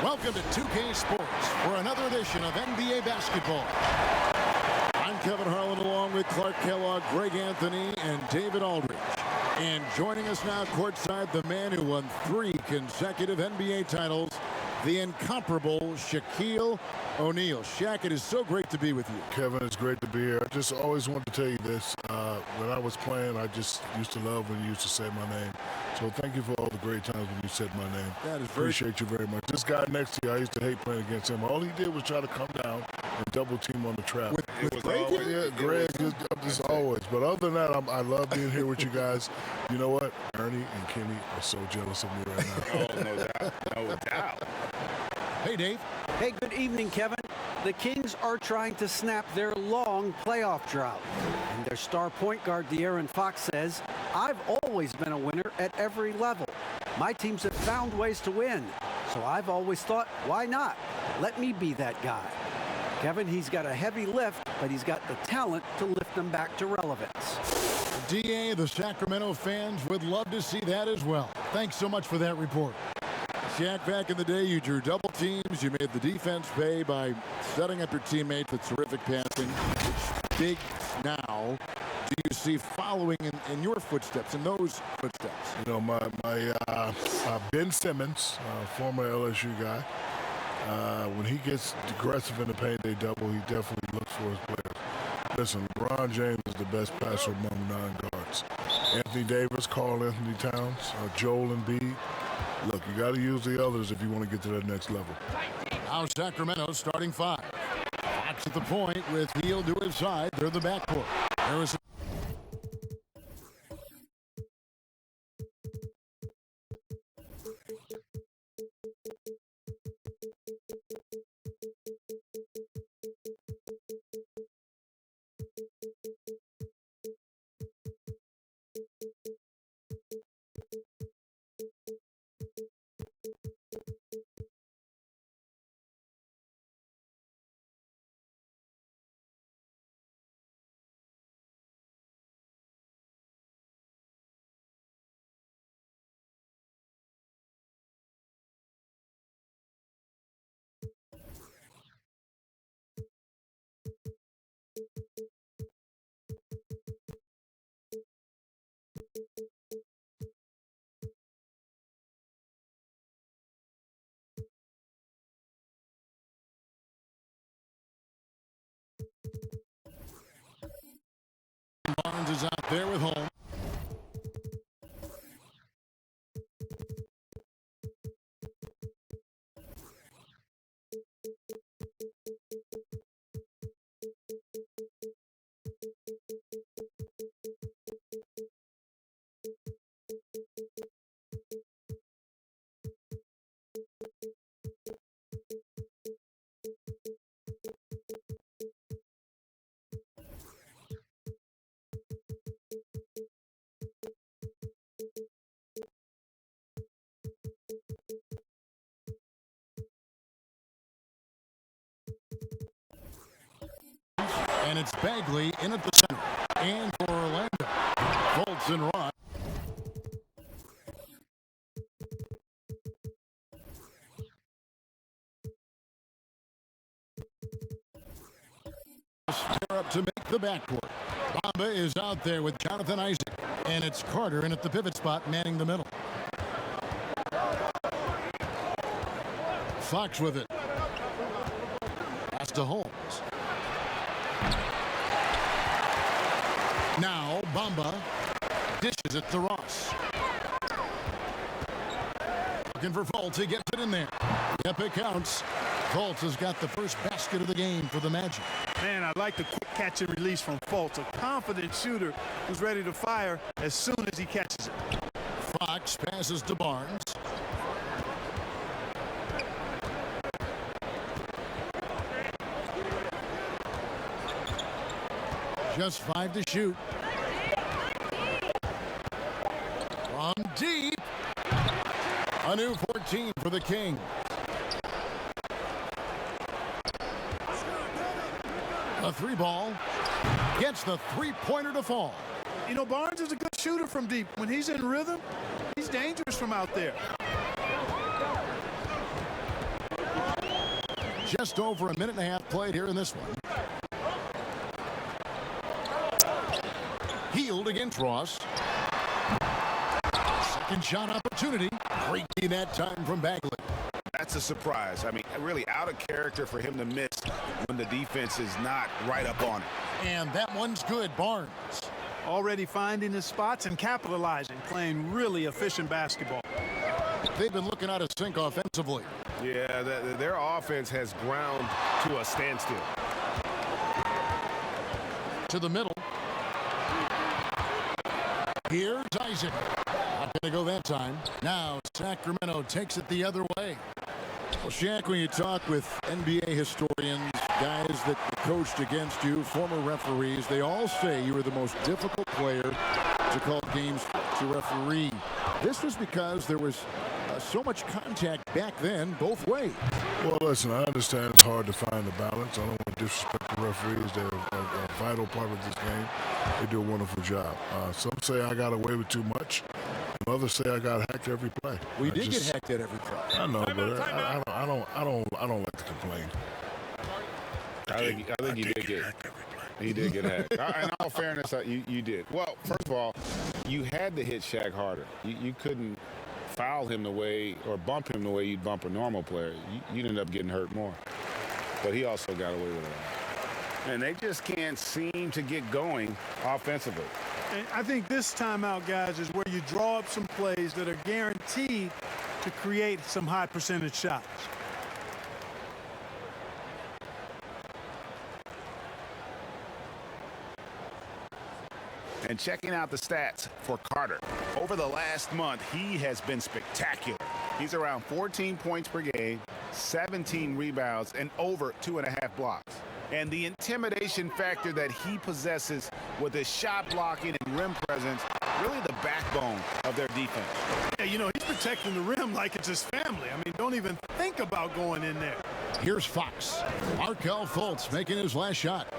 Welcome to 2K Sports for another edition of NBA basketball. I'm Kevin Harlan along with Clark Kellogg, Greg Anthony, and David Aldridge. And joining us now courtside, the man who won 3 consecutive NBA titles, the incomparable Shaquille O'Neal. Shaq, it is so great to be with you. Kevin, it's great to be here. I just always wanted to tell you this. When I was playing, I just used to love when you used to say my name. So thank you for all the great times when you said my name. That is Appreciate you very much. This guy next to you, I used to hate playing against him. All he did was try to come down and double team on the trap. With Greg? Yeah, Greg, just always. But other than that, I love being here with you guys. You know what? Ernie and Kenny are so jealous of me right now. Oh, no doubt. No doubt. Hey, Dave. Hey, good evening, Kevin. The Kings are trying to snap their long playoff drought. And their star point guard, De'Aaron Fox, says, I've always been a winner at every level. My teams have found ways to win. So I've always thought, why not? Let me be that guy. Kevin, he's got a heavy lift, but he's got the talent to lift them back to relevance. DA, the Sacramento fans would love to see that as well. Thanks so much for that report. Shaq, back in the day, you drew double teams. You made the defense pay by setting up your teammates with terrific passing. Which big now do you see following in your footsteps, in those footsteps? You know, my Ben Simmons, former LSU guy, when he gets aggressive in the paint, they double. He definitely looks for his players. Listen, LeBron James is the best passer among 9 guards. Anthony Davis, Karl Anthony Towns, Joel Embiid. Look, you got to use the others if you want to get to that next level. Now Sacramento starting 5. Fox at the point with Hield to his side. They're the backcourt. Harris. Barnes is out there with home. And it's Bagley in at the center. And for Orlando, Fultz and Ross. They're up to make the backcourt. Bamba is out there with Jonathan Isaac. And it's Carter in at the pivot spot, manning the middle. Fox with it. Pass to Holmes. Now Bamba dishes it to Ross. Looking for Fultz. He gets it in there. Yep, it counts. Fultz has got the first basket of the game for the Magic. Man, I like the quick catch and release from Fultz. A confident shooter who's ready to fire as soon as he catches it. Fox passes to Barnes. Just 5 to shoot. From deep. A new 14 for the Kings. A 3-ball. Gets the 3-pointer to fall. You know, Barnes is a good shooter from deep. When he's in rhythm, he's dangerous from out there. Just over a minute and a half played here in this one. Healed against Ross. Second shot opportunity. Great D that time from Bagley. That's a surprise. I mean, really out of character for him to miss when the defense is not right up on it. And that one's good. Barnes. Already finding his spots and capitalizing, playing really efficient basketball. They've been looking out of sync offensively. Yeah, their offense has ground to a standstill. To the middle. Here's Isaac. Not going to go that time. Now Sacramento takes it the other way. Well, Shaq, when you talk with NBA historians, guys that coached against you, former referees, they all say you were the most difficult player to call games to referee. This was because there was so much contact back then both ways. Well, listen, I understand it's hard to find the balance. I don't want to disrespect the referees. They're a vital part of this game. They do a wonderful job. Some say I got away with too much. And others say I got hacked every play. We did get hacked at every play. I know, but I don't like to complain. I think you did get hacked every play. He did get hacked. In all fairness, you did. Well, first of all, you had to hit Shaq harder. You couldn't foul him the way or bump him the way you'd bump a normal player. You'd end up getting hurt more. But he also got away with it. And they just can't seem to get going offensively. And I think this timeout, guys, is where you draw up some plays that are guaranteed to create some high percentage shots. And checking out the stats for Carter. Over the last month, he has been spectacular. He's around 14 points per game, 17 rebounds, and over 2.5 blocks. And the intimidation factor that he possesses with his shot blocking and rim presence, really the backbone of their defense. Yeah, you know, he's protecting the rim like it's his family. I mean, don't even think about going in there. Here's Fox. Arkell Fultz making his last shot.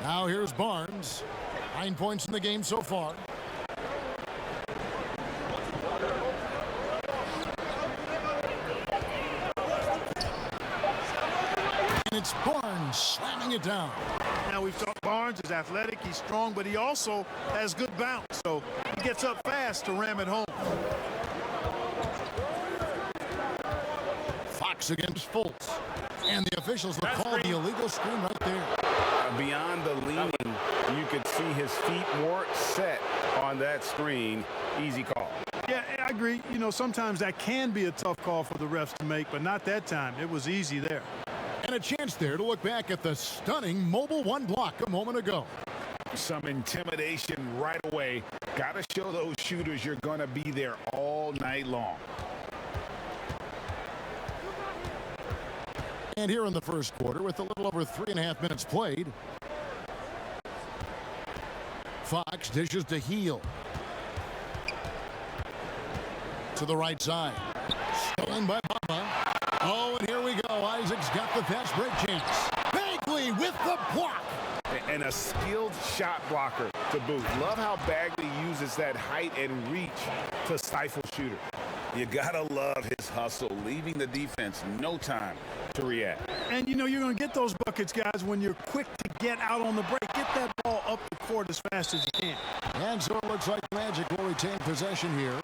Now here's Barnes. 9 points in the game so far. And it's Barnes slamming it down. Now we've talked Barnes is athletic, he's strong, but he also has good bounce. So he gets up fast to ram it home. Fox against Fultz. And the officials will call the illegal screen right there. Beyond the leaning, you could see his feet more set on that screen. Easy call. Yeah, I agree. You know, sometimes that can be a tough call for the refs to make, but not that time. It was easy there. And a chance there to look back at the stunning mobile one block a moment ago. Some intimidation right away. Got to show those shooters you're going to be there all night long. And here in the first quarter, with a little over 3.5 minutes played, Fox dishes to Heel. To the right side. Stolen by Bamba. Oh, and here we go. Isaac's got the fast break chance. Bagley with the block. And a skilled shot blocker to boot. Love how Bagley uses that height and reach to stifle shooters. You gotta love his hustle, leaving the defense no time to react. And you know you're going to get those buckets, guys, when you're quick to get out on the break. Get that ball up the court as fast as you can. And so it looks like Magic will retain possession here.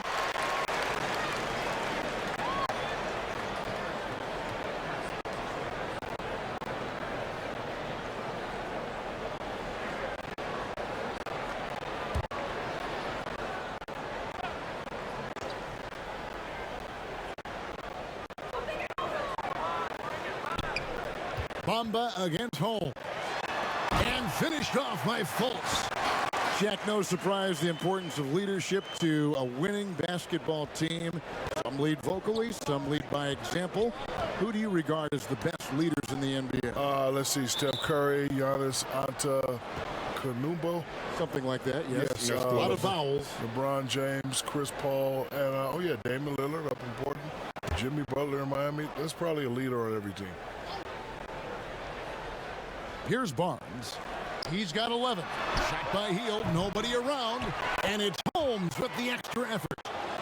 Bamba against Holmes. And finished off by Fultz. Shaq, no surprise the importance of leadership to a winning basketball team. Some lead vocally, some lead by example. Who do you regard as the best leaders in the NBA? Let's see, Steph Curry, Giannis Antetokounmpo. Something like that, yes. Yes, a lot of vowels. LeBron James, Chris Paul, and, Damian Lillard up important. Jimmy Butler in Miami. That's probably a leader on every team. Here's Barnes. He's got 11. Shot by Heel, nobody around. And it's Holmes with the extra effort.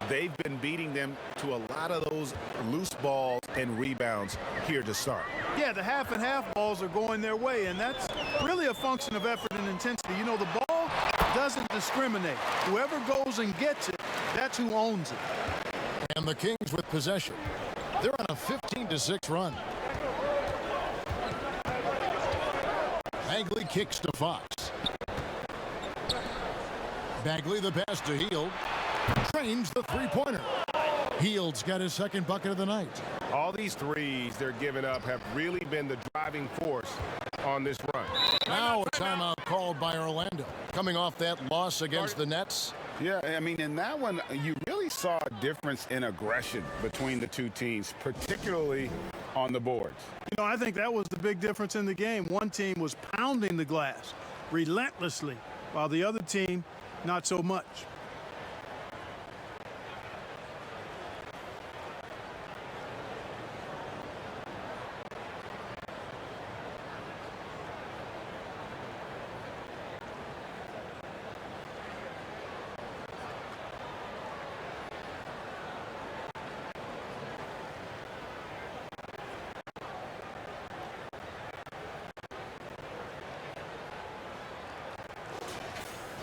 they've been beating them to a lot of those loose balls and rebounds here to start. Yeah, the half and half balls are going their way, and that's really a function of effort and intensity. You know, the ball doesn't discriminate. Whoever goes and gets it, that's who owns it. And the Kings with possession. They're on a 15-6 run. Bagley kicks to Fox. Bagley the pass to Hield. Trains the three-pointer. Hield's got his second bucket of the night. All these threes they're giving up have really been the driving force on this run. Now a timeout called by Orlando. Coming off that loss against the Nets. Yeah, I mean, in that one, you really saw a difference in aggression between the two teams, particularly on the boards. You know, I think that was the big difference in the game. One team was pounding the glass relentlessly, while the other team, not so much.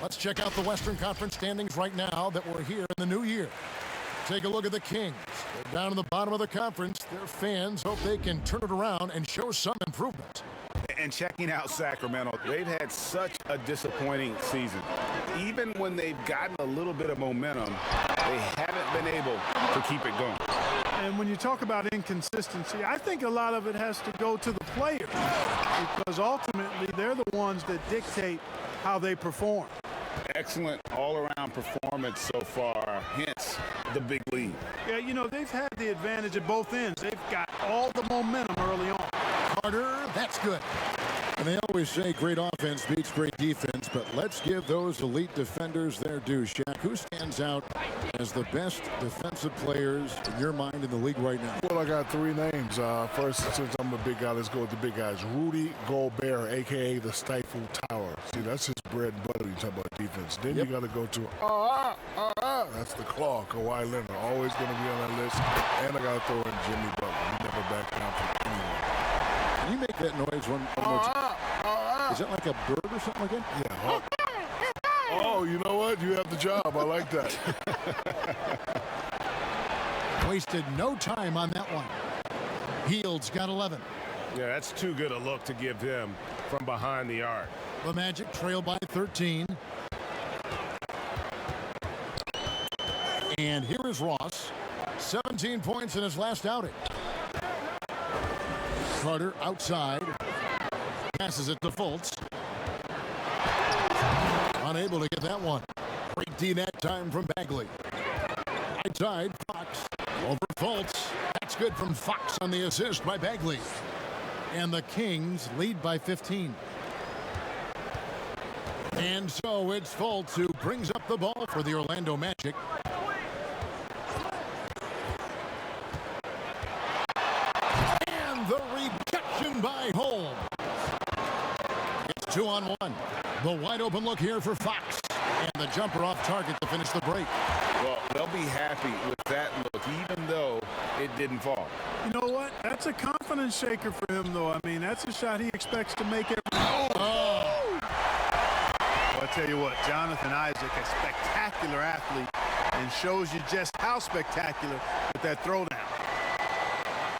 Let's check out the Western Conference standings right now that we're here in the new year. Take a look at the Kings. They're down in the bottom of the conference. Their fans hope they can turn it around and show some improvement. And checking out Sacramento, they've had such a disappointing season. Even when they've gotten a little bit of momentum, they haven't been able to keep it going. And when you talk about inconsistency, I think a lot of it has to go to the players, because ultimately they're the ones that dictate how they perform. Excellent all-around performance so far, hence the big lead. Yeah, you know, they've had the advantage at both ends. They've got all the momentum early on. Carter, that's good. And they always say great offense beats great defense, but let's give those elite defenders their due. Shaq, who stands out as the best defensive players in your mind in the league right now? Well, I got three names. First, since I'm a big guy, let's go with the big guys. Rudy Gobert, a.k.a. the Stifle Tower. See, that's his bread and butter. You talk about defense. Then you got to go to, that's the Claw, Kawhi Leonard. Always going to be on that list. And I got to throw in Jimmy Butler. He never backed down from anyone. Can you make that noise one more time? Is that like a bird or something like that? Yeah. Oh, you know what? You have the job. I like that. Wasted no time on that one. Hield's got 11. Yeah, that's too good a look to give him from behind the arc. The Magic trail by 13. And here is Ross. 17 points in his last outing. Carter outside. Passes it to Fultz. Unable to get that one. Great D that time from Bagley. Right side, Fox. Over Fultz. That's good from Fox on the assist by Bagley. And the Kings lead by 15. And so it's Fultz who brings up the ball for the Orlando Magic. And the rejection by Holmes. It's 2-on-1. The wide open look here for Fox. And the jumper off target to finish the break. Well, they'll be happy with that look, even though it didn't fall. You know what? That's a confidence shaker for him, though. I mean, that's a shot he expects to make every Oh! Well, I tell you what, Jonathan Isaac, a spectacular athlete, and shows you just how spectacular with that throwdown.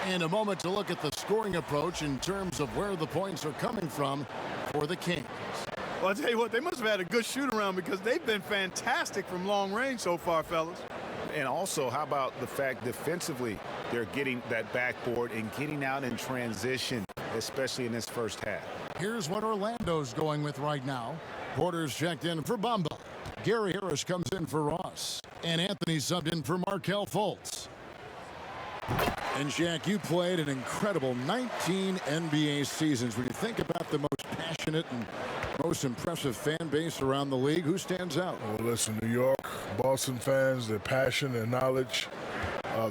And a moment to look at the scoring approach in terms of where the points are coming from for the Kings. Well, I tell you what, they must have had a good shoot-around because they've been fantastic from long range so far, fellas. And also, how about the fact defensively they're getting that backboard and getting out in transition, especially in this first half. Here's what Orlando's going with right now. Porter's checked in for Bamba. Gary Harris comes in for Ross. And Anthony subbed in for Arkell Fultz. And Shaq, you played an incredible 19 NBA seasons. When you think about the most passionate and most impressive fan base around the league, who stands out? Well, listen, New York, Boston fans, their passion, their knowledge.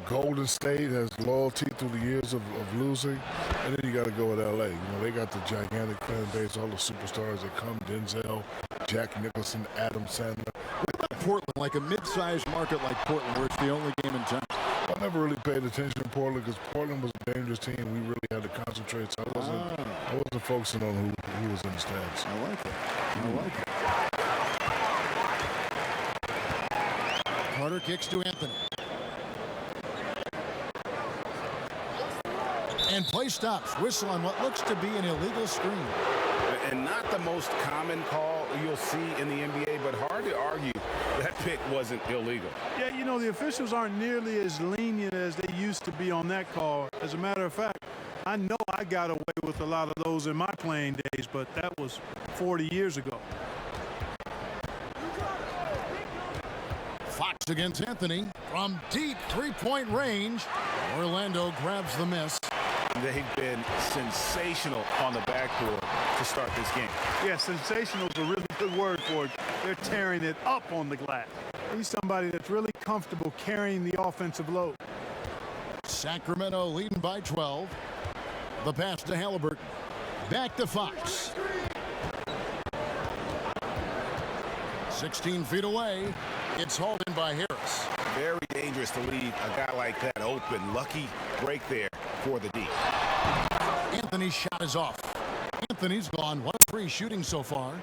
Golden State has loyalty through the years of losing. And then you got to go with L.A. You know, they got the gigantic fan base, all the superstars that come, Denzel, Jack Nicholson, Adam Sandler. Portland, like a mid-sized market like Portland, where it's the only game in town? I never really paid attention to Portland because Portland was a dangerous team. We really had to concentrate, so I wasn't focusing on who was in the stands. I like it. I like it. Carter kicks to Anthony. And play stops. Whistle on what looks to be an illegal screen. And not the most common call you'll see in the NBA, but hard to argue that pick wasn't illegal. Yeah, you know, the officials aren't nearly as lenient as they used to be on that call. As a matter of fact, I know I got away with a lot of those in my playing days, but that was 40 years ago. Fox against Anthony from deep three-point range. Orlando grabs the miss. They've been sensational on the backboard to start this game. Yeah, sensational is a really good word for it. They're tearing it up on the glass. He's somebody that's really comfortable carrying the offensive load. Sacramento leading by 12. The pass to Halliburton. Back to Fox. 16 feet away. It's hauled in by Harris. Very dangerous to leave a guy like that open. Lucky break there for the D. Anthony's shot is off. Anthony's gone 1 of 3 shooting so far.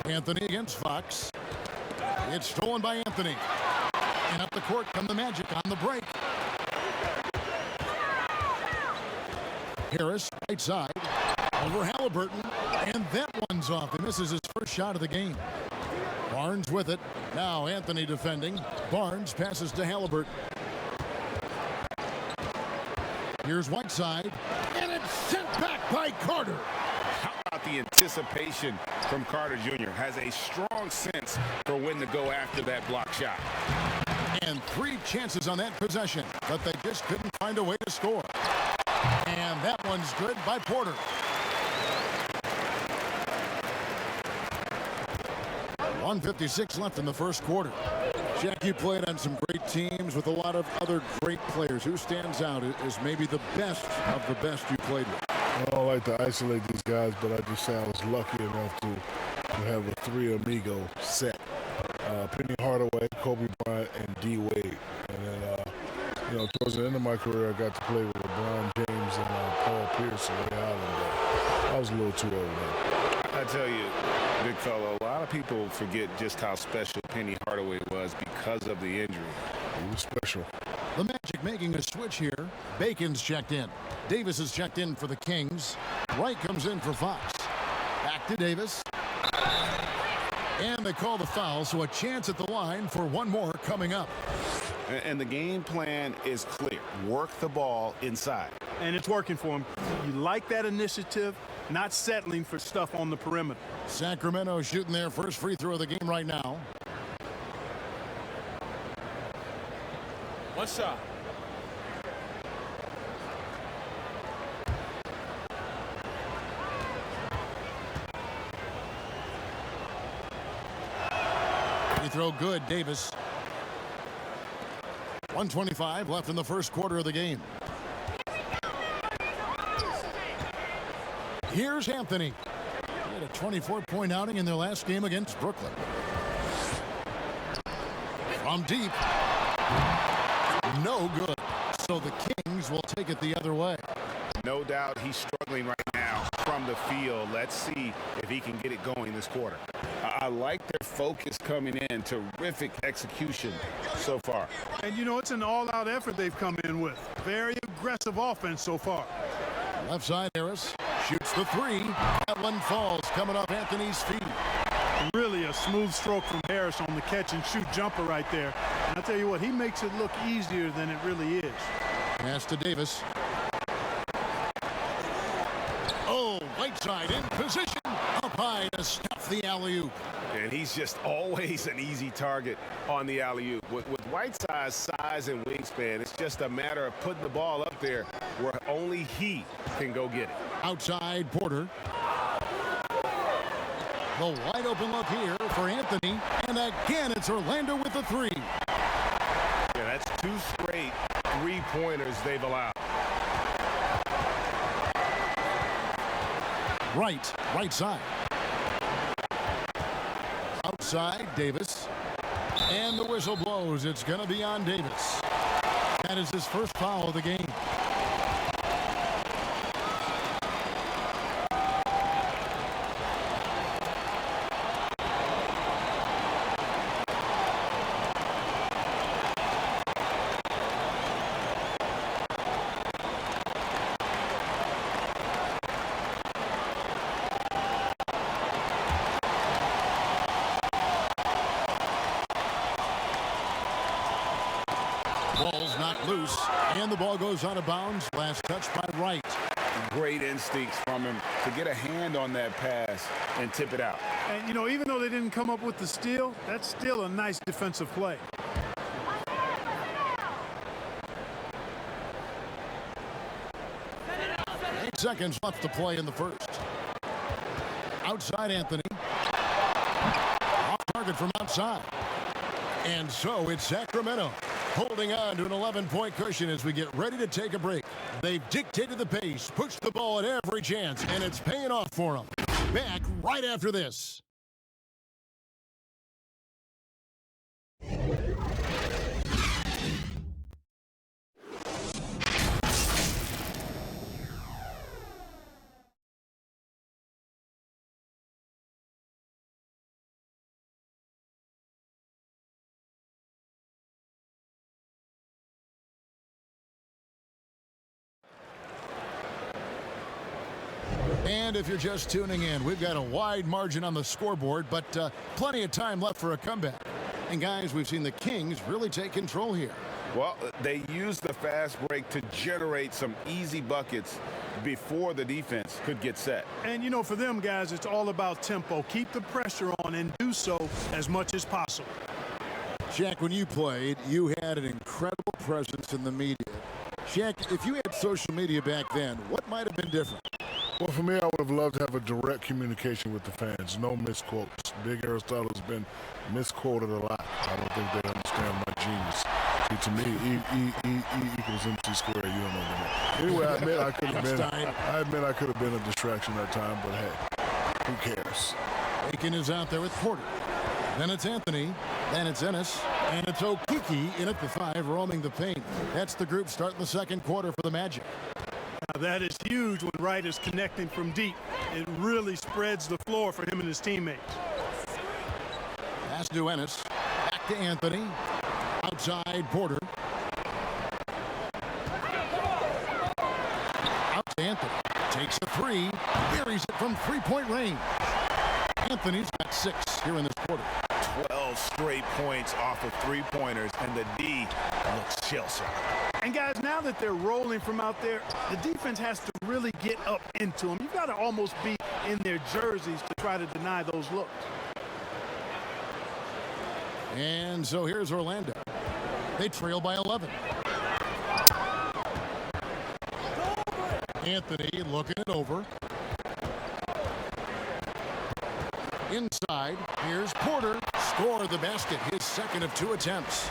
Anthony against Fox. It's stolen by Anthony. And up the court come the Magic on the break. Harris, right side. Over Halliburton. And that one's off. He misses his first shot of the game. Barnes with it. Now Anthony defending. Barnes passes to Halliburton. Here's Whiteside. And it's sent back by Carter. How about the anticipation from Carter Jr.? Has a strong sense for when to go after that block shot. And 3 chances on that possession, but they just couldn't find a way to score. And that one's good by Porter. 1:56 left in the first quarter. Jack, you played on some great teams with a lot of other great players. Who stands out as maybe the best of the best you played with? I don't like to isolate these guys, but I just say I was lucky enough to have a 3 amigo set. Penny Hardaway, Kobe Bryant, and D. Wade. And then, you know, towards the end of my career, I got to play with LeBron James and Paul Pierce and Ray Allen. But I was a little too old then. I tell you, big fella, a lot of people forget just how special Penny Hardaway was because of the injury. He was special. The Magic making a switch here. Bacon's checked in. Davis is checked in for the Kings. Wright comes in for Fox. Back to Davis. And they call the foul, so a chance at the line for one more coming up. And the game plan is clear. Work the ball inside. And it's working for him. You like that initiative, not settling for stuff on the perimeter. Sacramento shooting their first free throw of the game right now. One shot. Free throw good, Davis. 1:25 left in the first quarter of the game. Here's Anthony. He had a 24-point outing in their last game against Brooklyn. From deep. No good. So the Kings will take it the other way. No doubt he's struggling right now from the field. Let's see if he can get it going this quarter. I like their focus coming in. Terrific execution so far. And, you know, it's an all-out effort they've come in with. Very aggressive offense so far. Left side, Harris shoots the 3. That one falls, coming off Anthony's feet. Really a smooth stroke from Harris on the catch-and-shoot jumper right there. And I tell you what, he makes it look easier than it really is. Pass to Davis. Oh, Whiteside in position. Up high to stuff the alley-oop. And he's just always an easy target on the alley-oop. With Whiteside's size and wingspan, it's just a matter of putting the ball up there where only he can go get it. Outside, Porter. The wide open look here for Anthony. And again, it's Orlando with the 3. Yeah, that's 2 straight three-pointers they've allowed. Right side. side, Davis. And the whistle blows. It's going to be on Davis. That is his first foul of the game. Ball's knocked loose, and the ball goes out of bounds. Last touch by Wright. Great instincts from him to get a hand on that pass and tip it out. And, you know, even though they didn't come up with the steal, that's still a nice defensive play. Eight seconds left to play in the first. Outside Anthony. Off target from outside. And so it's Sacramento holding on to an 11-point cushion as we get ready to take a break. They've dictated the pace, pushed the ball at every chance, and it's paying off for them. Back right after this. And if you're just tuning in, we've got a wide margin on the scoreboard, but plenty of time left for a comeback. And guys, we've seen the Kings really take control here. Well, they used the fast break to generate some easy buckets before the defense could get set. And, you know, for them guys, it's all about tempo. Keep the pressure on and do so as much as possible. Shaq, when you played, you had an incredible presence in the media. Shaq, if you had social media back then, what might have been different? Well, for me, I would have loved to have a direct communication with the fans. No misquotes. Big Aristotle's been misquoted a lot. I don't think they understand my genius. See, to me, E equals MC squared. You don't know that. Anyway, I admit I could have been a distraction that time, but hey, who cares? Aiken is out there with Porter. Then it's Anthony. Then it's Ennis. And it's Okiki in at the 5, roaming the paint. That's the group starting the second quarter for the Magic. Now that is huge when Wright is connecting from deep. It really spreads the floor for him and his teammates. Pass to Ennis. Back to Anthony. Outside Porter. Out to Anthony. Takes a 3. Buries it from three-point range. Anthony's got 6 here in this quarter. 12 straight points off of three-pointers, and the D looks shell-shocked. And guys, now that they're rolling from out there, the defense has to really get up into them. You've got to almost be in their jerseys to try to deny those looks. And so here's Orlando. They trail by 11. Anthony looking it over. Inside, here's Porter. Score the basket, his second of 2 attempts.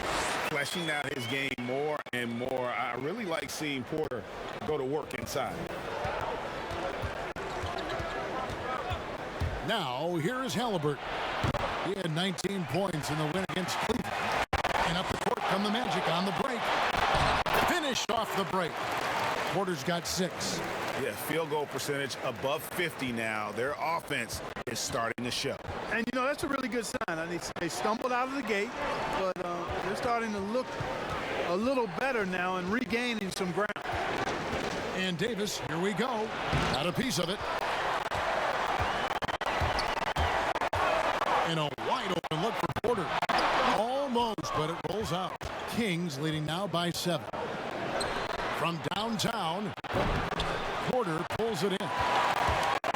Fleshing out his game more and more. I really like seeing Porter go to work inside. Now, here is Halliburton. He had 19 points in the win against Cleveland. And up the court come the Magic on the break. Finished off the break. Porter's got 6. Yeah, field goal percentage above 50 now. Their offense is starting to show. And, you know, that's a really good sign. I mean, they stumbled out of the gate, but they're starting to look a little better now and regaining some ground. And Davis, here we go. Got a piece of it. And a wide open look for Porter. Almost, but it rolls out. Kings leading now by 7. From downtown, Porter pulls it in.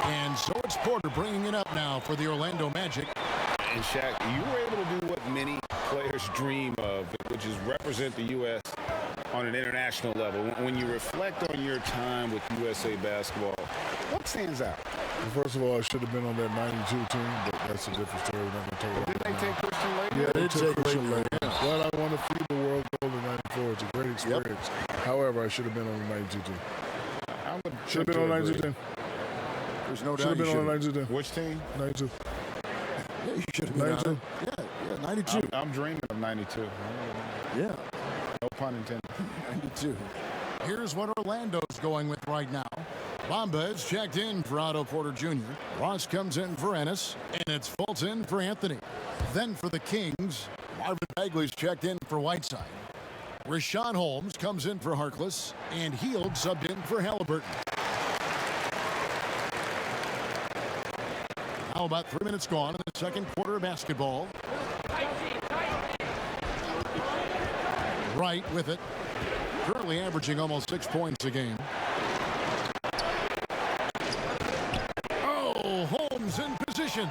And so it's Porter bringing it up now for the Orlando Magic. And Shaq, you were able to do what many players dream of, which is represent the U.S. on an international level. When you reflect on your time with USA Basketball, what stands out? Well, first of all, I should have been on that 92 team, but that's a different story. We're not going to talk about Did they take Christian later? Yeah, they took Christian later. But I want to feed the world gold in 94. It's a great experience. Yep. However, I should have been on the 92 team. Should have been on the 92 team. There's no doubt. Should have been on the 92 team. Which team? 92. You should have been 92? Yeah, 92. I'm dreaming of 92. Yeah, No pun intended. 92. Here's what Orlando's going with right now. Bamba is checked in for Otto Porter Jr. Ross comes in for Ennis, and it's Fultz in for Anthony. Then for the Kings, Marvin Bagley's checked in for Whiteside. Rashawn Holmes comes in for Harkless, and Heald subbed in for Halliburton. Now about 3 minutes gone in the second quarter of basketball. Wright with it. Currently averaging almost 6 points a game. Oh, Holmes in position.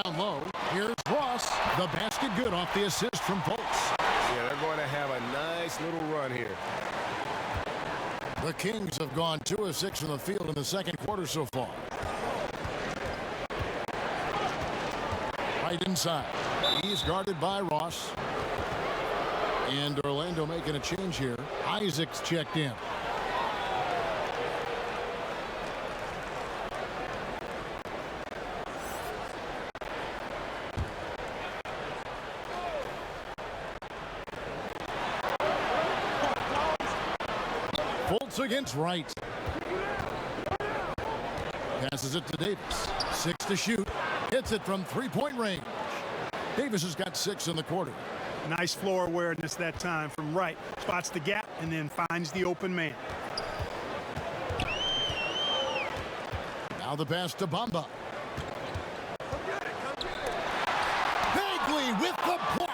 Down low. Here's Ross. The basket good off the assist from Fultz. Yeah, they're going to have a nice little run here. The Kings have gone 2 of 6 from the field in the second quarter so far. Right inside. He's guarded by Ross. And Orlando making a change here. Isaac's checked in. Fultz against Wright. Passes it to Davis. 6 to shoot. Hits it from three-point range. Davis has got 6 in the quarter. Nice floor awareness that time from Wright. Spots the gap and then finds the open man. Now the pass to Bamba. Bagley with the block.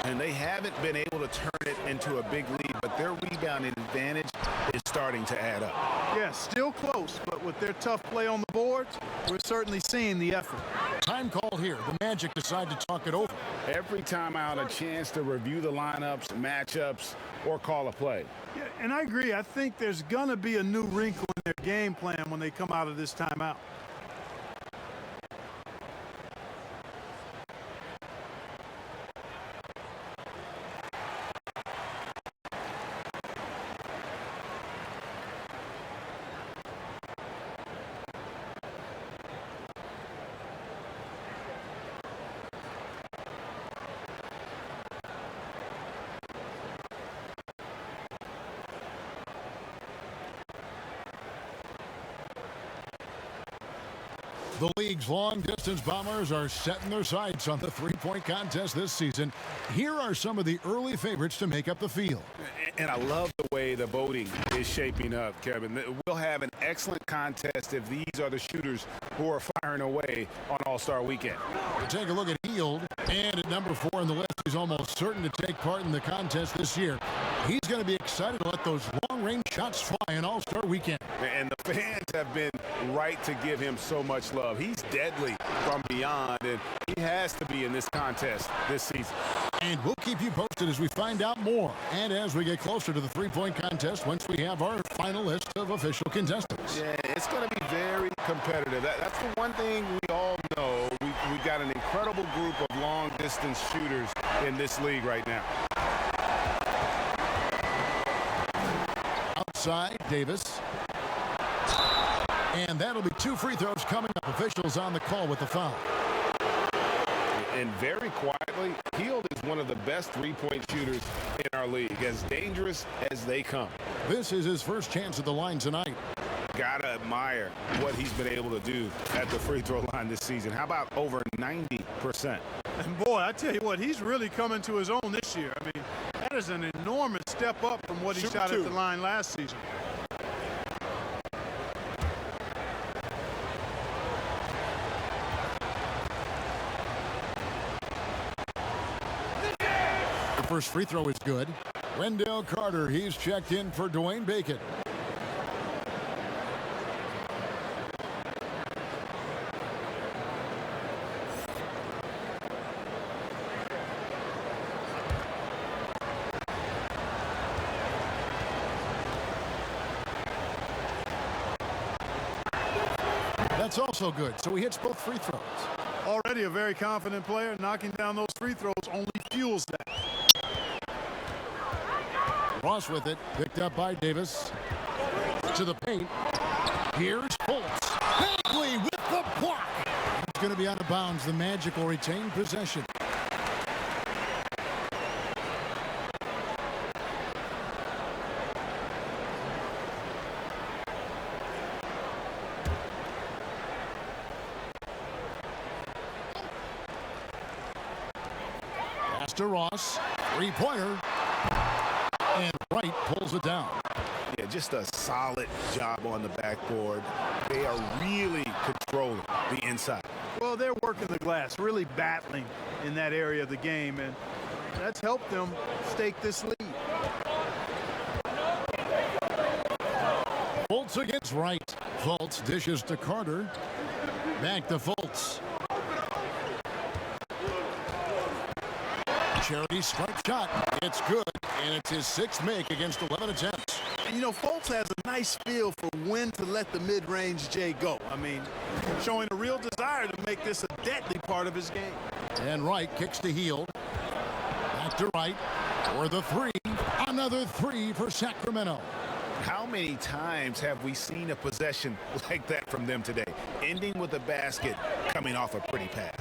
And they haven't been able to turn it into a big lead, but their rebounding advantage is starting to add up. Yeah, still close, but with their tough play on the boards, we're certainly seeing the effort. Time called here. The Magic decide to talk it over. Every time out, a chance to review the lineups, matchups, or call a play. Yeah, and I agree. I think there's going to be a new wrinkle in their game plan when they come out of this timeout. The league's long-distance bombers are setting their sights on the three-point contest this season. Here are some of the early favorites to make up the field. And I love the way the voting is shaping up, Kevin. We'll have an excellent contest if these are the shooters who are firing away on All-Star Weekend. We'll take a look at Heald, and at number 4 on the list, he's almost certain to take part in the contest this year. He's going to be excited to let those long-range shots fly on All-Star Weekend. And the fans have been right to give him so much love. He's deadly from beyond, and he has to be in this contest this season. And we'll keep you posted as we find out more and as we get closer to the three-point contest once we have our final list of official contestants. Yeah, it's going to be very competitive. That's the one thing we all know. We've got an incredible group of long-distance shooters in this league right now. Outside, Davis. And that'll be 2 free throws coming up. Officials on the call with the foul. And very quietly, Heald is one of the best three-point shooters in our league, as dangerous as they come. This is his first chance at the line tonight. Gotta admire what he's been able to do at the free throw line this season. How about over 90%? And boy, I tell you what, he's really coming to his own this year. I mean, that is an enormous step up from what he shot at the line last season. The first free throw is good. Wendell Carter, he's checked in for Dwayne Bacon. That's also good, so he hits both free throws. Already a very confident player. Knocking down those free throws only fuels that. Ross with it, picked up by Davis. To the paint. Here's Fultz. Bagley with block. It's going to be out of bounds. The Magic will retain possession. Pass to Ross. Three-pointer. And Wright pulls it down. Yeah, just a solid job on the backboard. They are really controlling the inside. Well, they're working the glass, really battling in that area of the game, and that's helped them stake this lead. Fultz against Wright. Fultz dishes to Carter. Back to Fultz. Charity stripe shot. It's good, and it's his sixth make against 11 attempts. And, you know, Fultz has a nice feel for when to let the mid-range J go. I mean, showing a real desire to make this a deadly part of his game. And Wright kicks to Hield. Back to Wright for the three. Another three for Sacramento. How many times have we seen a possession like that from them today, ending with a basket coming off a pretty pass?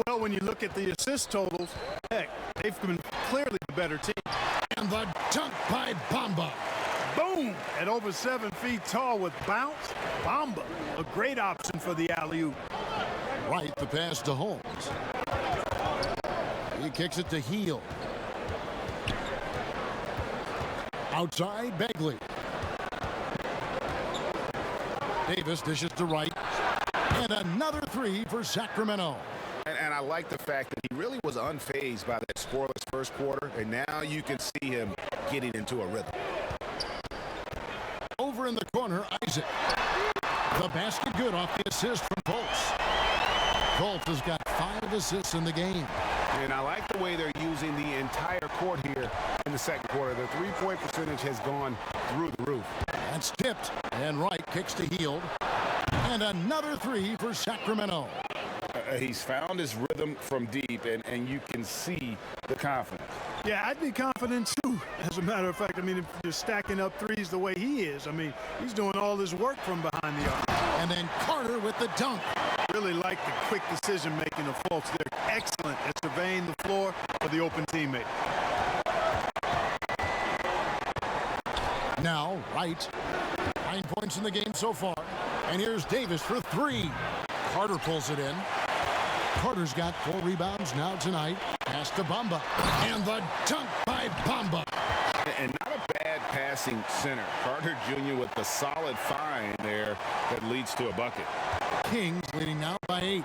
Well, when you look at the assist totals, heck, they've been clearly the better team. And the dunk by Bamba. Boom! At over 7 feet tall with bounce, Bamba, a great option for the alley-oop. Wright, the pass to Holmes. He kicks it to Hield. Outside, Begley. Davis dishes to Wright. And another three for Sacramento. And I like the fact that he really was unfazed by that scoreless first quarter, and now you can see him getting into a rhythm. Over in the corner, Isaac. The basket good off the assist from Fultz. Fultz has got 5 assists in the game. And I like the way they're using the entire court here in the second quarter. The three-point percentage has gone through the roof. That's tipped, and Wright kicks to Hield. And another three for Sacramento. He's found his rhythm from deep, and you can see the confidence. Yeah, I'd be confident too. As a matter of fact, I mean, if you're stacking up threes the way he is, I mean, he's doing all his work from behind the arc. And then Carter with the dunk. Really like the quick decision-making of Fultz. They're excellent at surveying the floor for the open teammate. Now, Wright. 9 points in the game so far. And here's Davis for three. Carter pulls it in. Carter's got 4 rebounds now tonight. Pass to Bamba. And the dunk by Bamba. And not a bad passing center. Carter Jr. with the solid find there that leads to a bucket. Kings leading now by 8.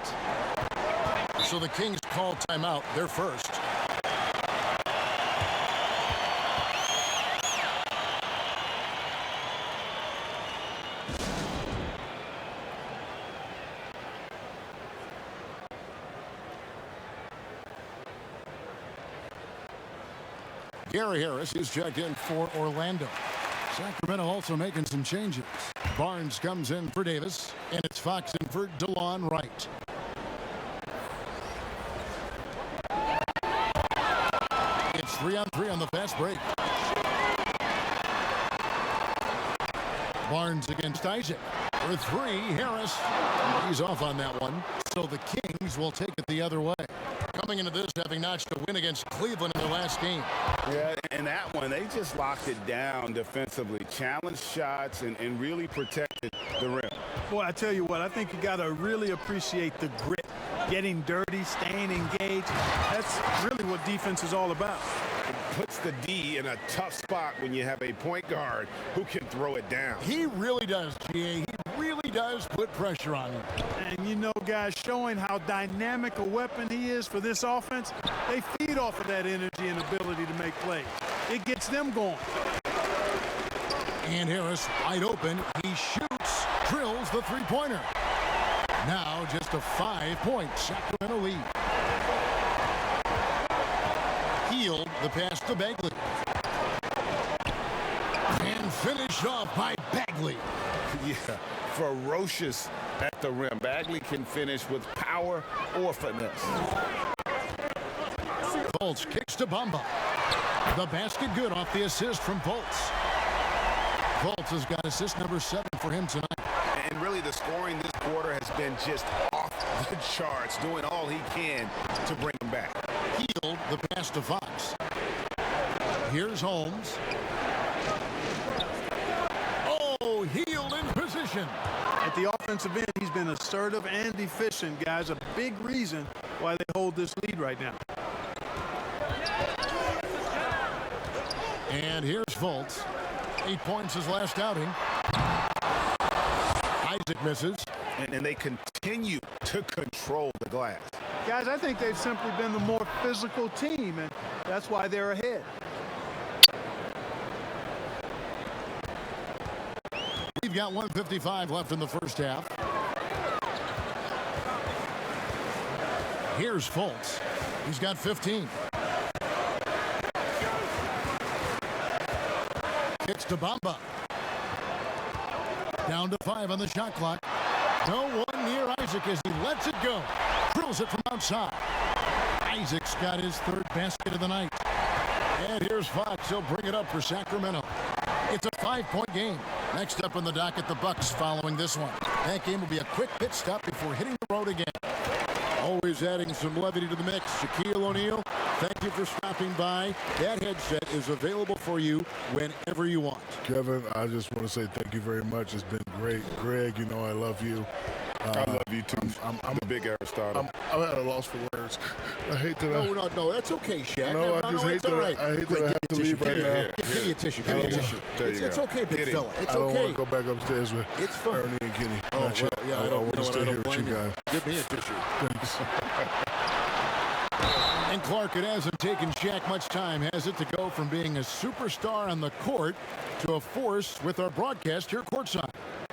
So the Kings call timeout. They're first. Gary Harris is checked in for Orlando. Sacramento also making some changes. Barnes comes in for Davis, and it's Fox in for DeLon Wright. It's 3-on-3 on the fast break. Barnes against Isaac. For three, Harris. He's off on that one. So the Kings will take it the other way. Coming into this, having notched a win against Cleveland in their last game. Yeah, and that one, they just locked it down defensively. Challenged shots and really protected the rim. Boy, I tell you what, I think you got to really appreciate the grit. Getting dirty, staying engaged. That's really what defense is all about. It puts the D in a tough spot when you have a point guard who can throw it down. He really does, GA. He really does put pressure on him. And you know, guys, showing how dynamic a weapon he is for this offense, they feed off of that energy and ability to make plays. It gets them going. And Harris wide open. He shoots, drills the three-pointer. Now just a 5-point Sacramento lead. Hield the pass to Begley. And finished off by Bagley. Yeah, ferocious at the rim. Bagley can finish with power or finesse. Fultz kicks to Bamba. The basket good off the assist from Fultz. Fultz has got assist number 7 for him tonight. And really the scoring this quarter has been just off the charts, doing all he can to bring them back. Healed the pass to Fox. Here's Holmes. Oh, Healed in position. At the offensive end, he's been assertive and efficient, guys. A big reason why they hold this lead right now. And here's Fultz. 8 points his last outing. Isaac misses. And they continue to control the glass. Guys, I think they've simply been the more physical team, and that's why they're ahead. We've got 1:55 left in the first half. Here's Fultz. He's got 15. It's to Bamba. Down to 5 on the shot clock. No one near Isaac as he lets it go. Drills it from outside. Isaac's got his third basket of the night. And here's Fox. He'll bring it up for Sacramento. It's a 5-point game. Next up on the docket, the Bucks following this one. That game will be a quick pit stop before hitting the road again. Always adding some levity to the mix. Shaquille O'Neal, thank you for stopping by. That headset is available for you whenever you want. Kevin, I just want to say thank you very much. It's been great. Greg, you know I love you. I love you too. I'm a big Aristotle. I'm at a loss for words. I hate that. No, that's okay, Shaq. No, I just hate that. Right. I hate that I have to leave right now. Give me a tissue. Give me a tissue. It's okay, big fella. It's I don't okay. want to go back upstairs with It's fun. Ernie and Kenny. Oh, well, yeah, I don't want to stay here with you blame you. guys. Give me a tissue. Thanks. And Clark, it hasn't taken Shaq much time, has it, to go from being a superstar on the court to a force with our broadcast here courtside.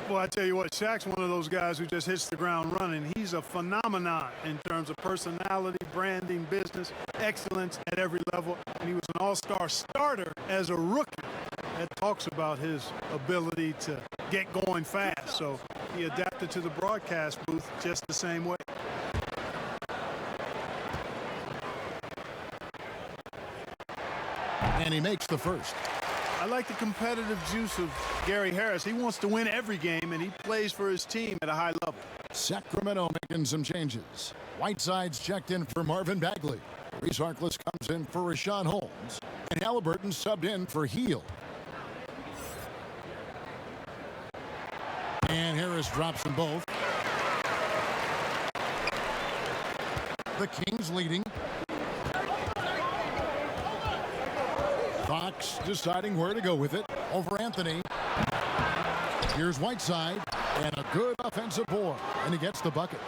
Well, I tell you what, Shaq's one of those guys who just hits the ground running. He's a phenomenon in terms of personality, branding, business, excellence at every level. And he was an all-star starter as a rookie. That talks about his ability to get going fast. So he adapted to the broadcast booth just the same way. And he makes the first. I like the competitive juice of Gary Harris. He wants to win every game, and he plays for his team at a high level. Sacramento making some changes. Whiteside's checked in for Marvin Bagley. Reese Harkless comes in for Rashawn Holmes. And Halliburton subbed in for Heal. And Harris drops them both. The Kings leading. Fox deciding where to go with it over Anthony. Here's Whiteside and a good offensive board, and he gets the bucket.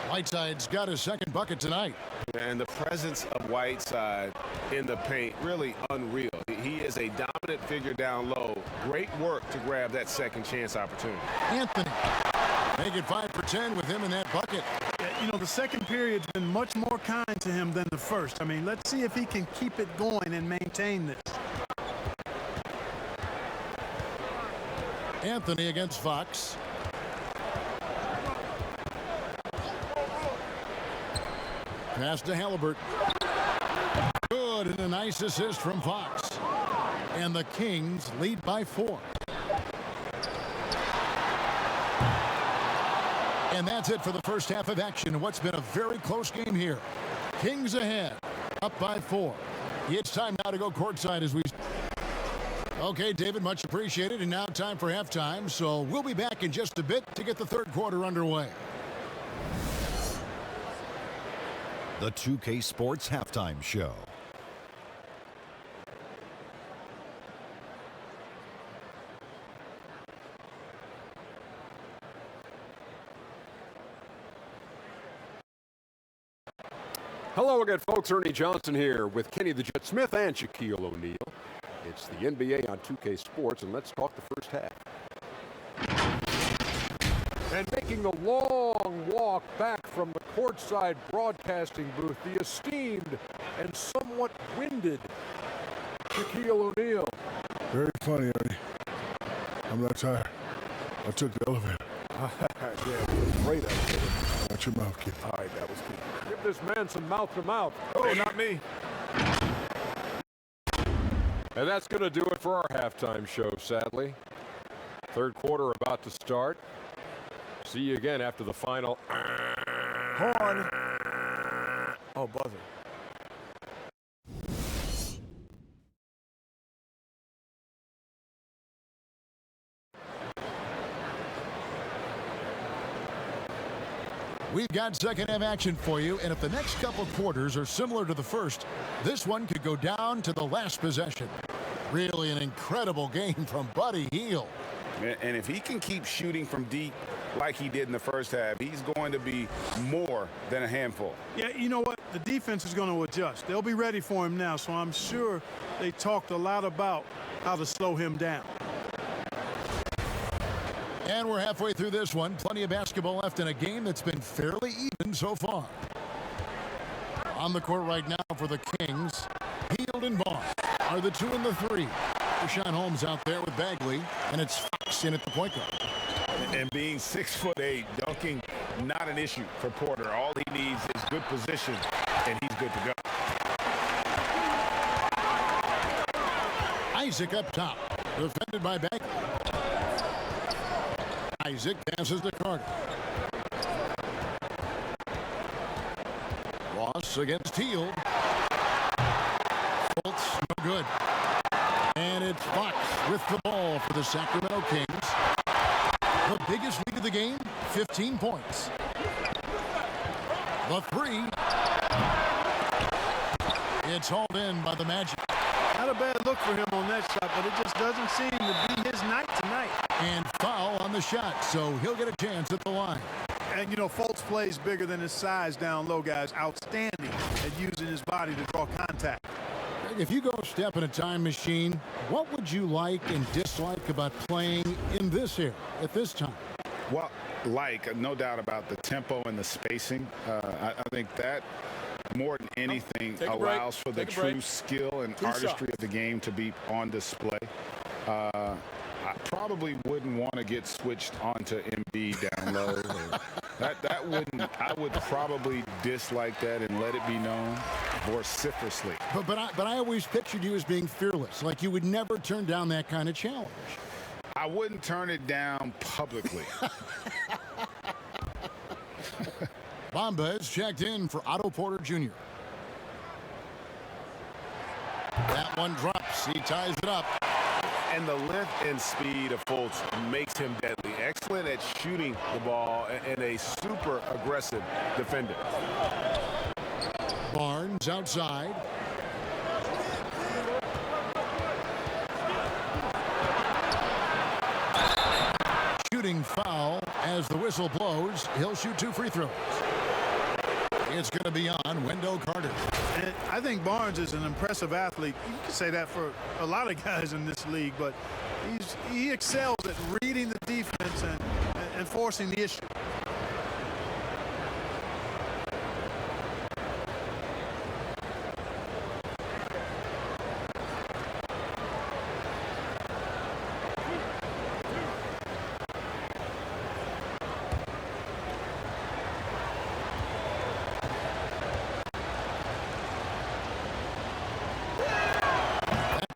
Whiteside's got his second bucket tonight. And the presence of Whiteside in the paint, really unreal. He is a dominant figure down low. Great work to grab that second chance opportunity. Anthony, make it 5 for 10 with him in that bucket. You know, the second period's been much more kind to him than the first. I mean, let's see if he can keep it going and maintain this. Anthony against Fox. Pass to Halliburton. Good, and a nice assist from Fox. And the Kings lead by 4. And that's it for the first half of action in what's been a very close game here. Kings ahead, up by 4. It's time now to go courtside as we... Okay, David, much appreciated. And now time for halftime. So we'll be back in just a bit to get the third quarter underway. The 2K Sports Halftime Show. Hello again, folks. Ernie Johnson here with Kenny the Jet Smith and Shaquille O'Neal. It's the NBA on 2K Sports, and let's talk the first half. And making the long walk back from the courtside broadcasting booth, the esteemed and somewhat winded Shaquille O'Neal. Very funny, Ernie. I'm not tired. I took the elevator. Yeah, great elevator. Watch your mouth, kid. All right, that was good. Give this man some mouth to mouth. Oh, not me. And that's going to do it for our halftime show, sadly. Third quarter about to start. See you again after the final Horn. Oh, buzzer. We've got second half action for you, and if the next couple quarters are similar to the first, this one could go down to the last possession. Really an incredible game from Buddy Hield. And if he can keep shooting from deep like he did in the first half, he's going to be more than a handful. Yeah, you know what? The defense is going to adjust. They'll be ready for him now, so I'm sure they talked a lot about how to slow him down. And we're halfway through this one. Plenty of basketball left in a game that's been fairly even so far. On the court right now for the Kings, Hield and Vaughn are the 2 and the 3. Rashawn Holmes out there with Bagley, and it's Fox in at the point guard. And being 6'8", dunking not an issue for Porter. All he needs is good position, and he's good to go. Isaac up top, defended by Bagley. Isaac passes to Carter. Ross against Hield. Fultz, no good. And it's Fox with the ball for the Sacramento Kings. The biggest lead of the game, 15 points. The 3. It's hauled in by the Magic. Not a bad look for him on that shot, but it just doesn't seem to be his night tonight. And foul on the shot, so he'll get a chance at the line. And, you know, Fultz plays bigger than his size down low, guys. Outstanding at using his body to draw contact. If you go step in a time machine, what would you like and dislike about playing in this era at this time? Well, no doubt about the tempo and the spacing. I think that more than anything allows for the true skill and artistry of the game to be on display. I probably wouldn't want to get switched onto MB down low. That wouldn't. I would probably dislike that and let it be known vociferously. But I always pictured you as being fearless, like you would never turn down that kind of challenge. I wouldn't turn it down publicly. Bomba is checked in for Otto Porter Jr. That one drops. He ties it up. And the length and speed of Fultz makes him deadly. Excellent at shooting the ball and a super aggressive defender. Barnes outside. Shooting foul as the whistle blows. He'll shoot 2 free throws. It's going to be on Wendell Carter. And I think Barnes is an impressive athlete. You can say that for a lot of guys in this league, but he excels at reading the defense and forcing the issue.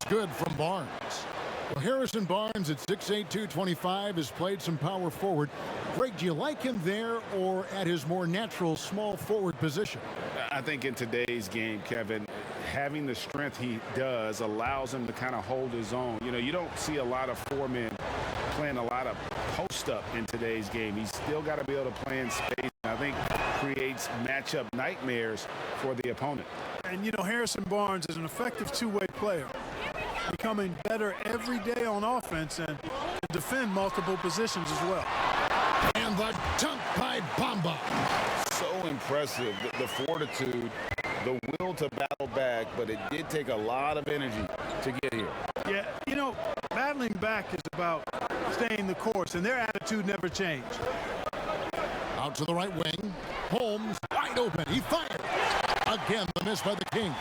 Good from Barnes. Well, Harrison Barnes at 6'8", 225 has played some power forward. Greg, do you like him there or at his more natural small forward position? I think in today's game, Kevin, having the strength he does allows him to kind of hold his own. You know, you don't see a lot of 4 men playing a lot of post up in today's game. He's still got to be able to play in space. I think creates matchup nightmares for the opponent. And, you know, Harrison Barnes is an effective two-way player, becoming better every day on offense and defend multiple positions as well. And the dunk by Bamba. So impressive, the fortitude, the will to battle back, but it did take a lot of energy to get here. Yeah, you know, battling back is about staying the course, and their attitude never changed. Out to the right wing. Holmes wide open. He fired. Again, the miss by the King.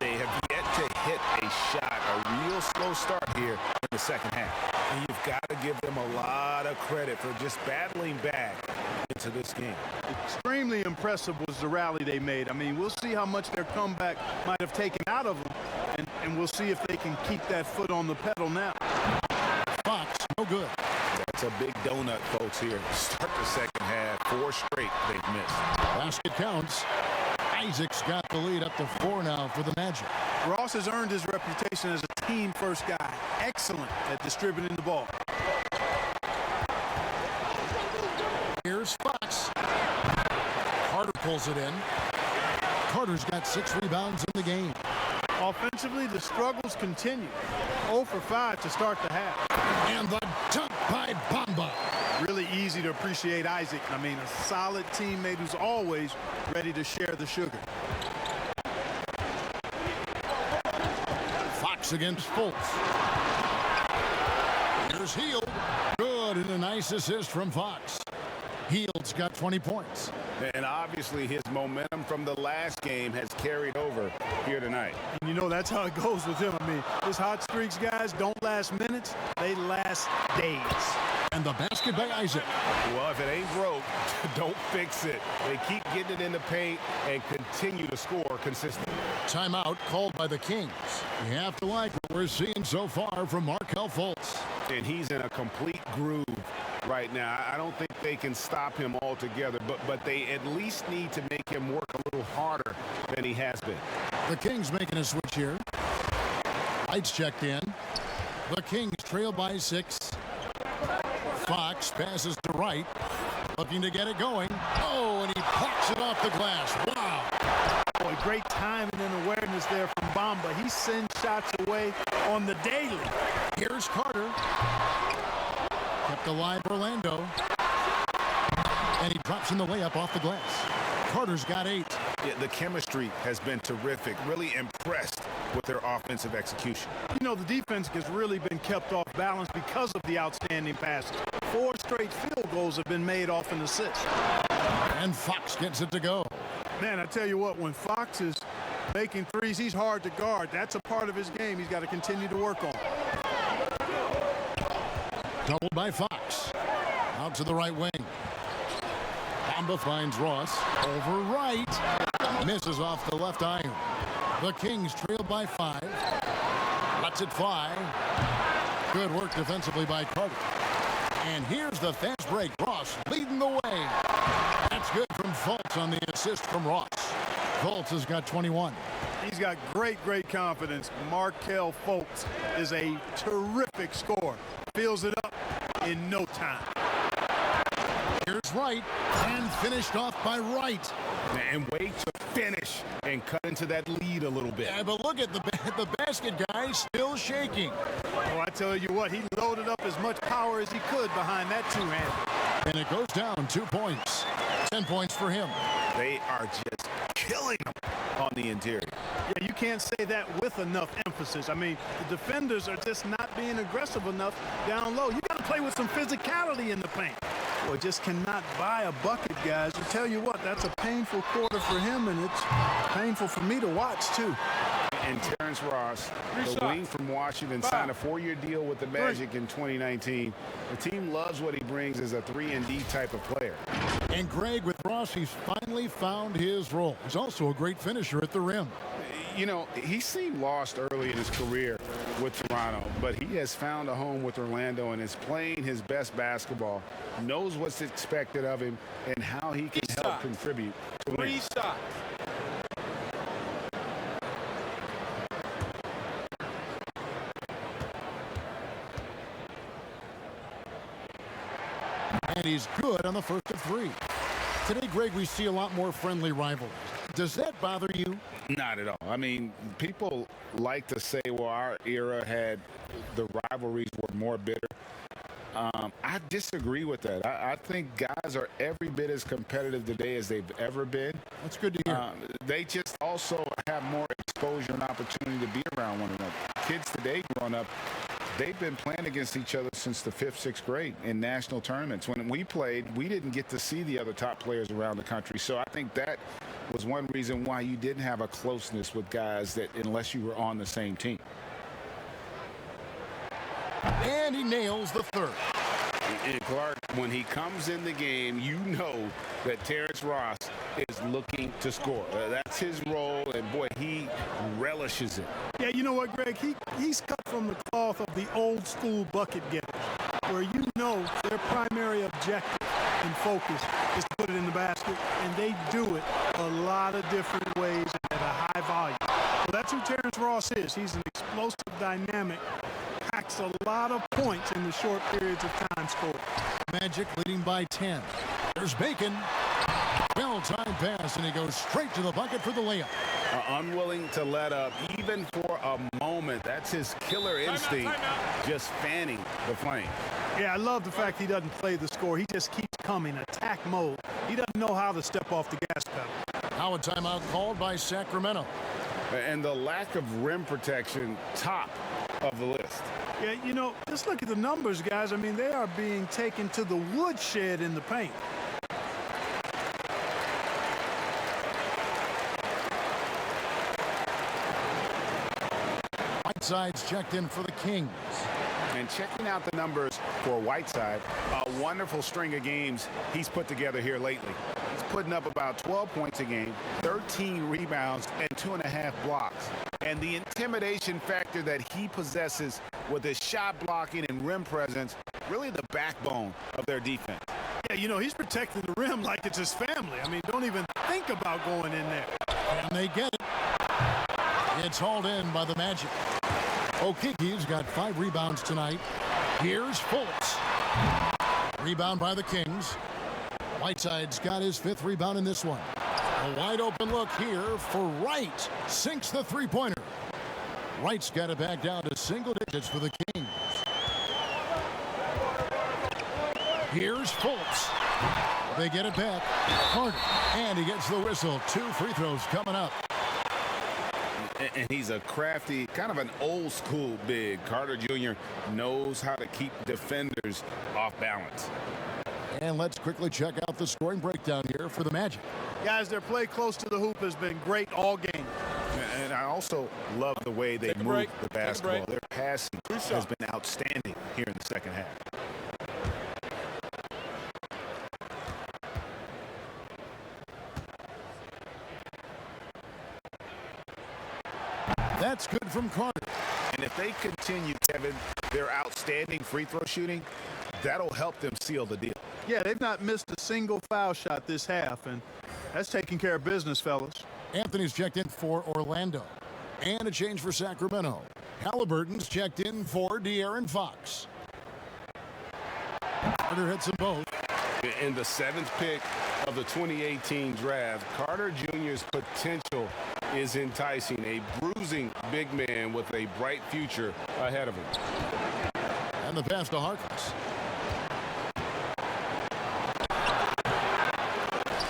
They have yet to hit a shot, a real slow start here in the second half. And you've got to give them a lot of credit for just battling back into this game. Extremely impressive was the rally they made. I mean, we'll see how much their comeback might have taken out of them, and we'll see if they can keep that foot on the pedal now. Fox, no good. That's a big donut, folks, here. Start the second half. 4 straight they've missed. Basket counts. Isaac's got the lead up to 4 now for the Magic. Ross has earned his reputation as a team-first guy. Excellent at distributing the ball. Here's Fox. Carter pulls it in. Carter's got 6 rebounds in the game. Offensively, the struggles continue. 0 for 5 to start the half. And the dunk by Bamba. Really easy to appreciate Isaac. I mean, a solid teammate who's always ready to share the sugar. Fox against Fultz. Here's Hield. Good, and a nice assist from Fox. Hield's got 20 points. And obviously his momentum from the last game has carried over here tonight. And you know, that's how it goes with him. I mean, his hot streaks, guys, don't last minutes. They last days. And the basket by Isaac. Well, if it ain't broke, don't fix it. They keep getting it in the paint and continue to score consistently. Timeout called by the Kings. You have to like what we're seeing so far from Arkell Fultz. And he's in a complete groove right now. I don't think they can stop him altogether, but they at least need to make him work a little harder than he has been. The Kings making a switch here. Lights checked in. The Kings trail by 6. Fox passes to Wright, looking to get it going. Oh, and he pops it off the glass. Wow. Boy, great timing and awareness there from Bamba. He sends shots away on the daily. Here's Carter. Kept alive Orlando. And he drops in the layup off the glass. Carter's got 8. Yeah, the chemistry has been terrific. Really impressed with their offensive execution. You know, the defense has really been kept off balance because of the outstanding passes. 4 straight field goals have been made off an assist. And Fox gets it to go. Man, I tell you what, when Fox is making threes, he's hard to guard. That's a part of his game he's got to continue to work on. Doubled by Fox. Out to the right wing. Bamba finds Ross. Over right. Misses off the left iron. The Kings trail by 5. Lets it fly. Good work defensively by Carter. And here's the fast break. Ross leading the way. That's good from Fultz on the assist from Ross. Fultz has got 21. He's got great confidence. Arkell Fultz is a terrific scorer. Fills it up in no time. Here's Wright, and finished off by Wright. And wait to finish and cut into that lead a little bit. Yeah, but look at the basket guy still shaking. Oh, I tell you what, he loaded up as much power as he could behind that two-hander. And it goes down 2 points. 10 points for him. They are just killing him on the interior. Yeah, you can't say that with enough emphasis. I mean, the defenders are just not being aggressive enough down low. You got to play with some physicality in the paint. Well, just cannot buy a bucket, guys. I tell you what, that's a painful quarter for him, and it's painful for me to watch, too. And Terrence Ross, the wing from Washington, signed a 4-year deal with the Magic in 2019. The team loves what he brings as a 3-and-D type of player. And Greg, with Ross, he's finally found his role. He's also a great finisher at the rim. You know, he seemed lost early in his career with Toronto, but he has found a home with Orlando and is playing his best basketball, knows what's expected of him, and how he can help contribute to win. And he's good on the first of 3. Today, Greg, we see a lot more friendly rivalries. Does that bother you? Not at all. I mean, people like to say, well, our era had the rivalries were more bitter. I disagree with that. I think guys are every bit as competitive today as they've ever been. That's good to hear. They just also have more exposure and opportunity to be around one another. Kids today growing up, they've been playing against each other since the 5th, 6th grade in national tournaments. When we played, we didn't get to see the other top players around the country. So I think that was one reason why you didn't have a closeness with guys that unless you were on the same team. And he nails the 3rd. And Clark, when he comes in the game, you know that Terrence Ross is looking to score. That's his role, and boy, he relishes it. Yeah, you know what, Greg? He's cut from the cloth of the old school bucket getters, where you know their primary objective and focus is to put it in the basket, and they do it a lot of different ways at a high volume. So that's who Terrence Ross is. He's an explosive, dynamic, packs a lot of points in the short periods of time scored. Magic leading by 10. There's Bacon. Well-timed pass, and he goes straight to the bucket for the layup. Unwilling to let up even for a moment. That's his killer instinct, just fanning the flame. Yeah, I love the fact he doesn't play the score. He just keeps coming, attack mode. He doesn't know how to step off the gas pedal. Now a timeout called by Sacramento. And the lack of rim protection, top of the list. Yeah, you know, just look at the numbers, guys. I mean, they are being taken to the woodshed in the paint. Whiteside's checked in for the Kings. And checking out the numbers for Whiteside, a wonderful string of games he's put together here lately. He's putting up about 12 points a game, 13 rebounds, and 2.5 blocks. And the intimidation factor that he possesses with his shot blocking and rim presence, really the backbone of their defense. Yeah, you know, he's protecting the rim like it's his family. I mean, don't even think about going in there. And they get it. It's hauled in by the Magic. Okiki's got 5 rebounds tonight. Here's Fultz. Rebound by the Kings. Whiteside's got his 5th rebound in this one. A wide open look here for Wright. Sinks the three-pointer. Wright's got it back down to single digits for the Kings. Here's Fultz. They get it back. Carter. And he gets the whistle. 2 free throws coming up. And he's a crafty, kind of an old school big. Carter Jr. knows how to keep defenders off balance. And let's quickly check out the scoring breakdown here for the Magic. Guys, their play close to the hoop has been great all game. And I also love the way they move the basketball. Their passing has been outstanding here in the second half. That's good from Carter. And if they continue, Kevin, their outstanding free throw shooting, that'll help them seal the deal. Yeah, they've not missed a single foul shot this half, and that's taking care of business, fellas. Anthony's checked in for Orlando. And a change for Sacramento. Halliburton's checked in for De'Aaron Fox. Carter hits them both. In the 7th pick of the 2018 draft, Carter Jr.'s potential is enticing. A bruising big man with a bright future ahead of him. And the pass to Harkless.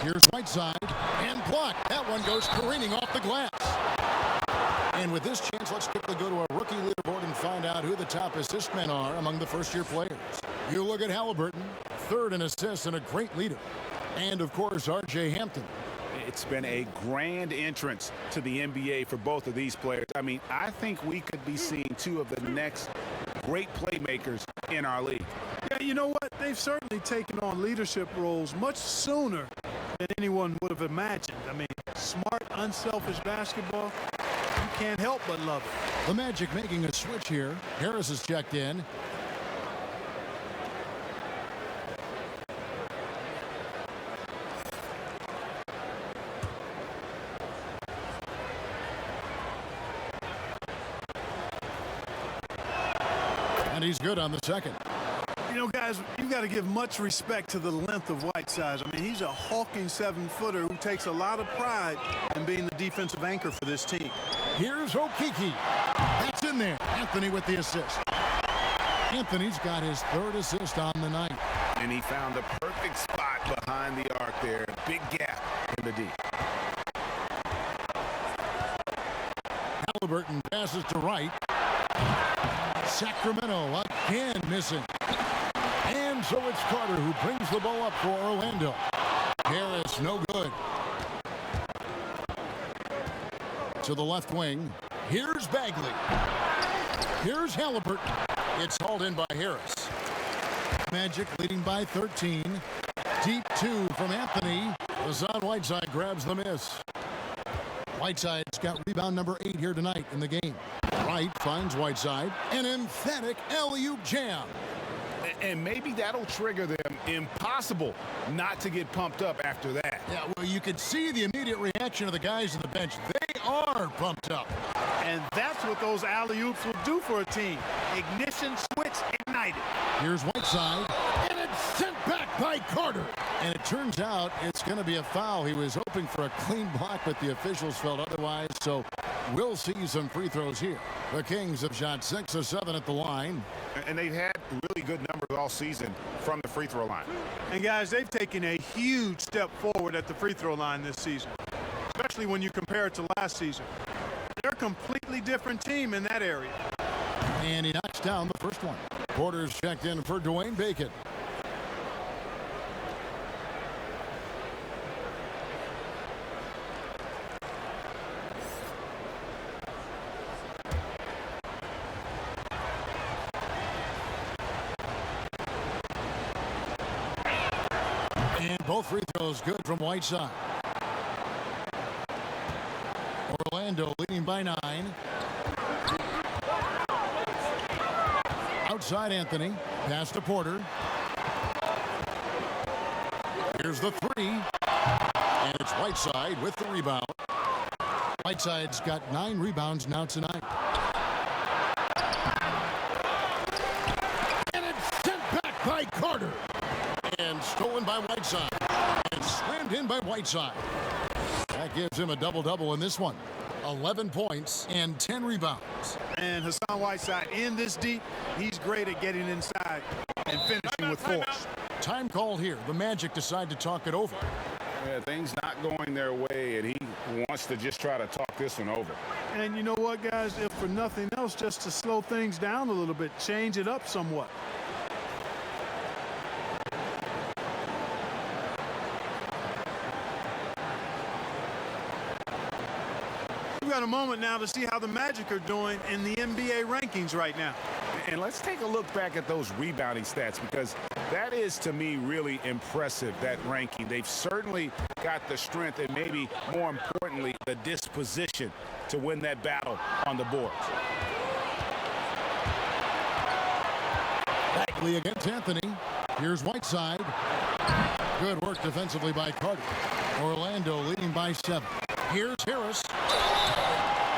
Here's Whiteside, and blocked. That one goes careening off the glass. And with this chance, let's quickly go to a rookie leaderboard and find out who the top assist men are among the first-year players. You look at Halliburton, 3rd in assists and a great leader. And, of course, R.J. Hampton. It's been a grand entrance to the NBA for both of these players. I mean, I think we could be seeing 2 of the next great playmakers in our league. Yeah, you know what? They've certainly taken on leadership roles much sooner than anyone would have imagined. I mean, smart, unselfish basketball, you can't help but love it. The Magic making a switch here. Harris is checked in. And he's good on the second. You know, guys, you got to give much respect to the length of Whiteside. I mean, he's a hulking 7-footer who takes a lot of pride in being the defensive anchor for this team. Here's Okiki. That's in there. Anthony with the assist. Anthony's got his 3rd assist on the night. And he found the perfect spot behind the arc there. Big gap in the D. Halliburton passes to Wright. Sacramento again missing. And so it's Carter who brings the ball up for Orlando. Harris, no good. To the left wing. Here's Bagley. Here's Halliburton. It's hauled in by Harris. Magic leading by 13. Deep 2 from Anthony. Hassan Whiteside grabs the miss. Whiteside's got rebound number 8 here tonight in the game. Wright finds Whiteside. An emphatic alley-oop jam. And maybe that'll trigger them. Impossible not to get pumped up after that. Yeah, well, you could see the immediate reaction of the guys on the bench. They are pumped up. And that's what those alley-oops will do for a team. Ignition switch ignited. Here's Whiteside, and it's sent back by Carter. And it turns out it's going to be a foul. He was hoping for a clean block, but the officials felt otherwise, so we'll see some free throws here. The Kings have shot 6 of 7 at the line. And they've had really good numbers all season from the free throw line. And, guys, they've taken a huge step forward at the free throw line this season, especially when you compare it to last season. They're a completely different team in that area. And he knocks down the first one. Porter's checked in for Dwayne Bacon. And both free throws good from Whiteside. Orlando leading by 9. Outside Anthony. Pass to Porter. Here's the 3. And it's Whiteside with the rebound. Whiteside's got 9 rebounds now tonight. And it's sent back by Carter. And stolen by Whiteside. And slammed in by Whiteside. That gives him a double-double in this one. 11 points and 10 rebounds. And Hassan Whiteside in this deep, he's great at getting inside and finishing with force. Time called here. The Magic decide to talk it over. Yeah, things not going their way, and he wants to just try to talk this one over. And you know what, guys? If for nothing else, just to slow things down a little bit, change it up somewhat. We've got a moment now to see how the Magic are doing in the NBA rankings right now. And let's take a look back at those rebounding stats, because that is, to me, really impressive, that ranking. They've certainly got the strength and maybe, more importantly, the disposition to win that battle on the boards. Bagley against Anthony. Here's Whiteside. Good work defensively by Carter. Orlando leading by 7. Here's Harris.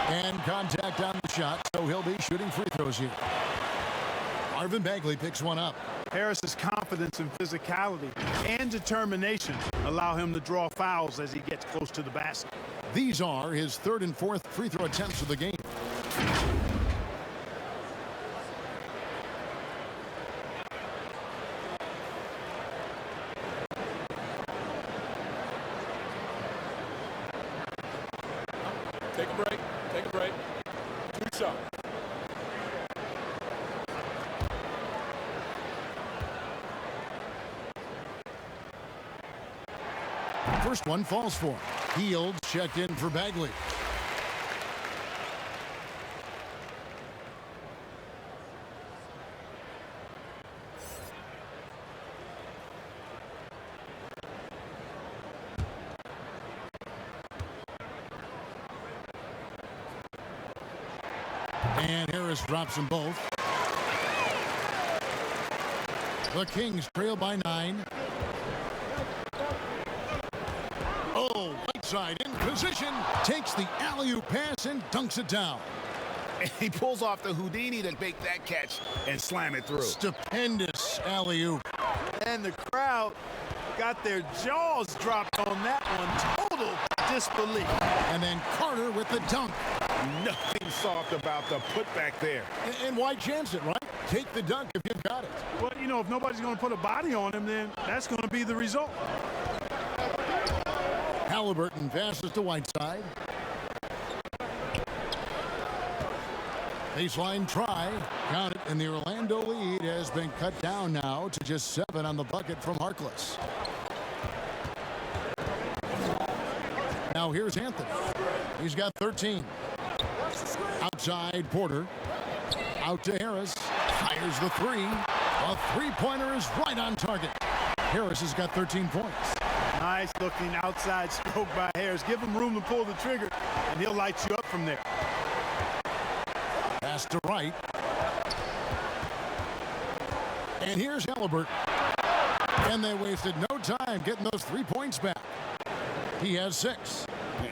And contact on the shot, so he'll be shooting free throws here. Marvin Bagley picks one up. Harris's confidence and physicality and determination allow him to draw fouls as he gets close to the basket. These are his 3rd and 4th free throw attempts of the game. Take a break. Take a break. 2 shots. First one falls for him. Fields checked in for Bagley. And Harris drops them both. The Kings trail by 9. Oh, Whiteside in position, takes the alley-oop pass and dunks it down. And he pulls off the Houdini to make that catch and slam it through. Stupendous alley-oop. And the crowd got their jaws dropped on that one. Total disbelief. And then Carter with the dunk. Nothing soft about the putback there. And why chance it, right? Take the dunk if you've got it. Well, you know, if nobody's going to put a body on him, then that's going to be the result. Halliburton passes to Whiteside. Baseline try. Count it, and the Orlando lead has been cut down now to just 7 on the bucket from Harkless. Now here's Anthony. He's got 13. Outside Porter. Out to Harris. Fires the 3. A three-pointer is right on target. Harris has got 13 points. Nice looking outside stroke by Harris. Give him room to pull the trigger, and he'll light you up from there. Pass to Wright. And here's Halliburton. And they wasted no time getting those 3 points back. He has 6.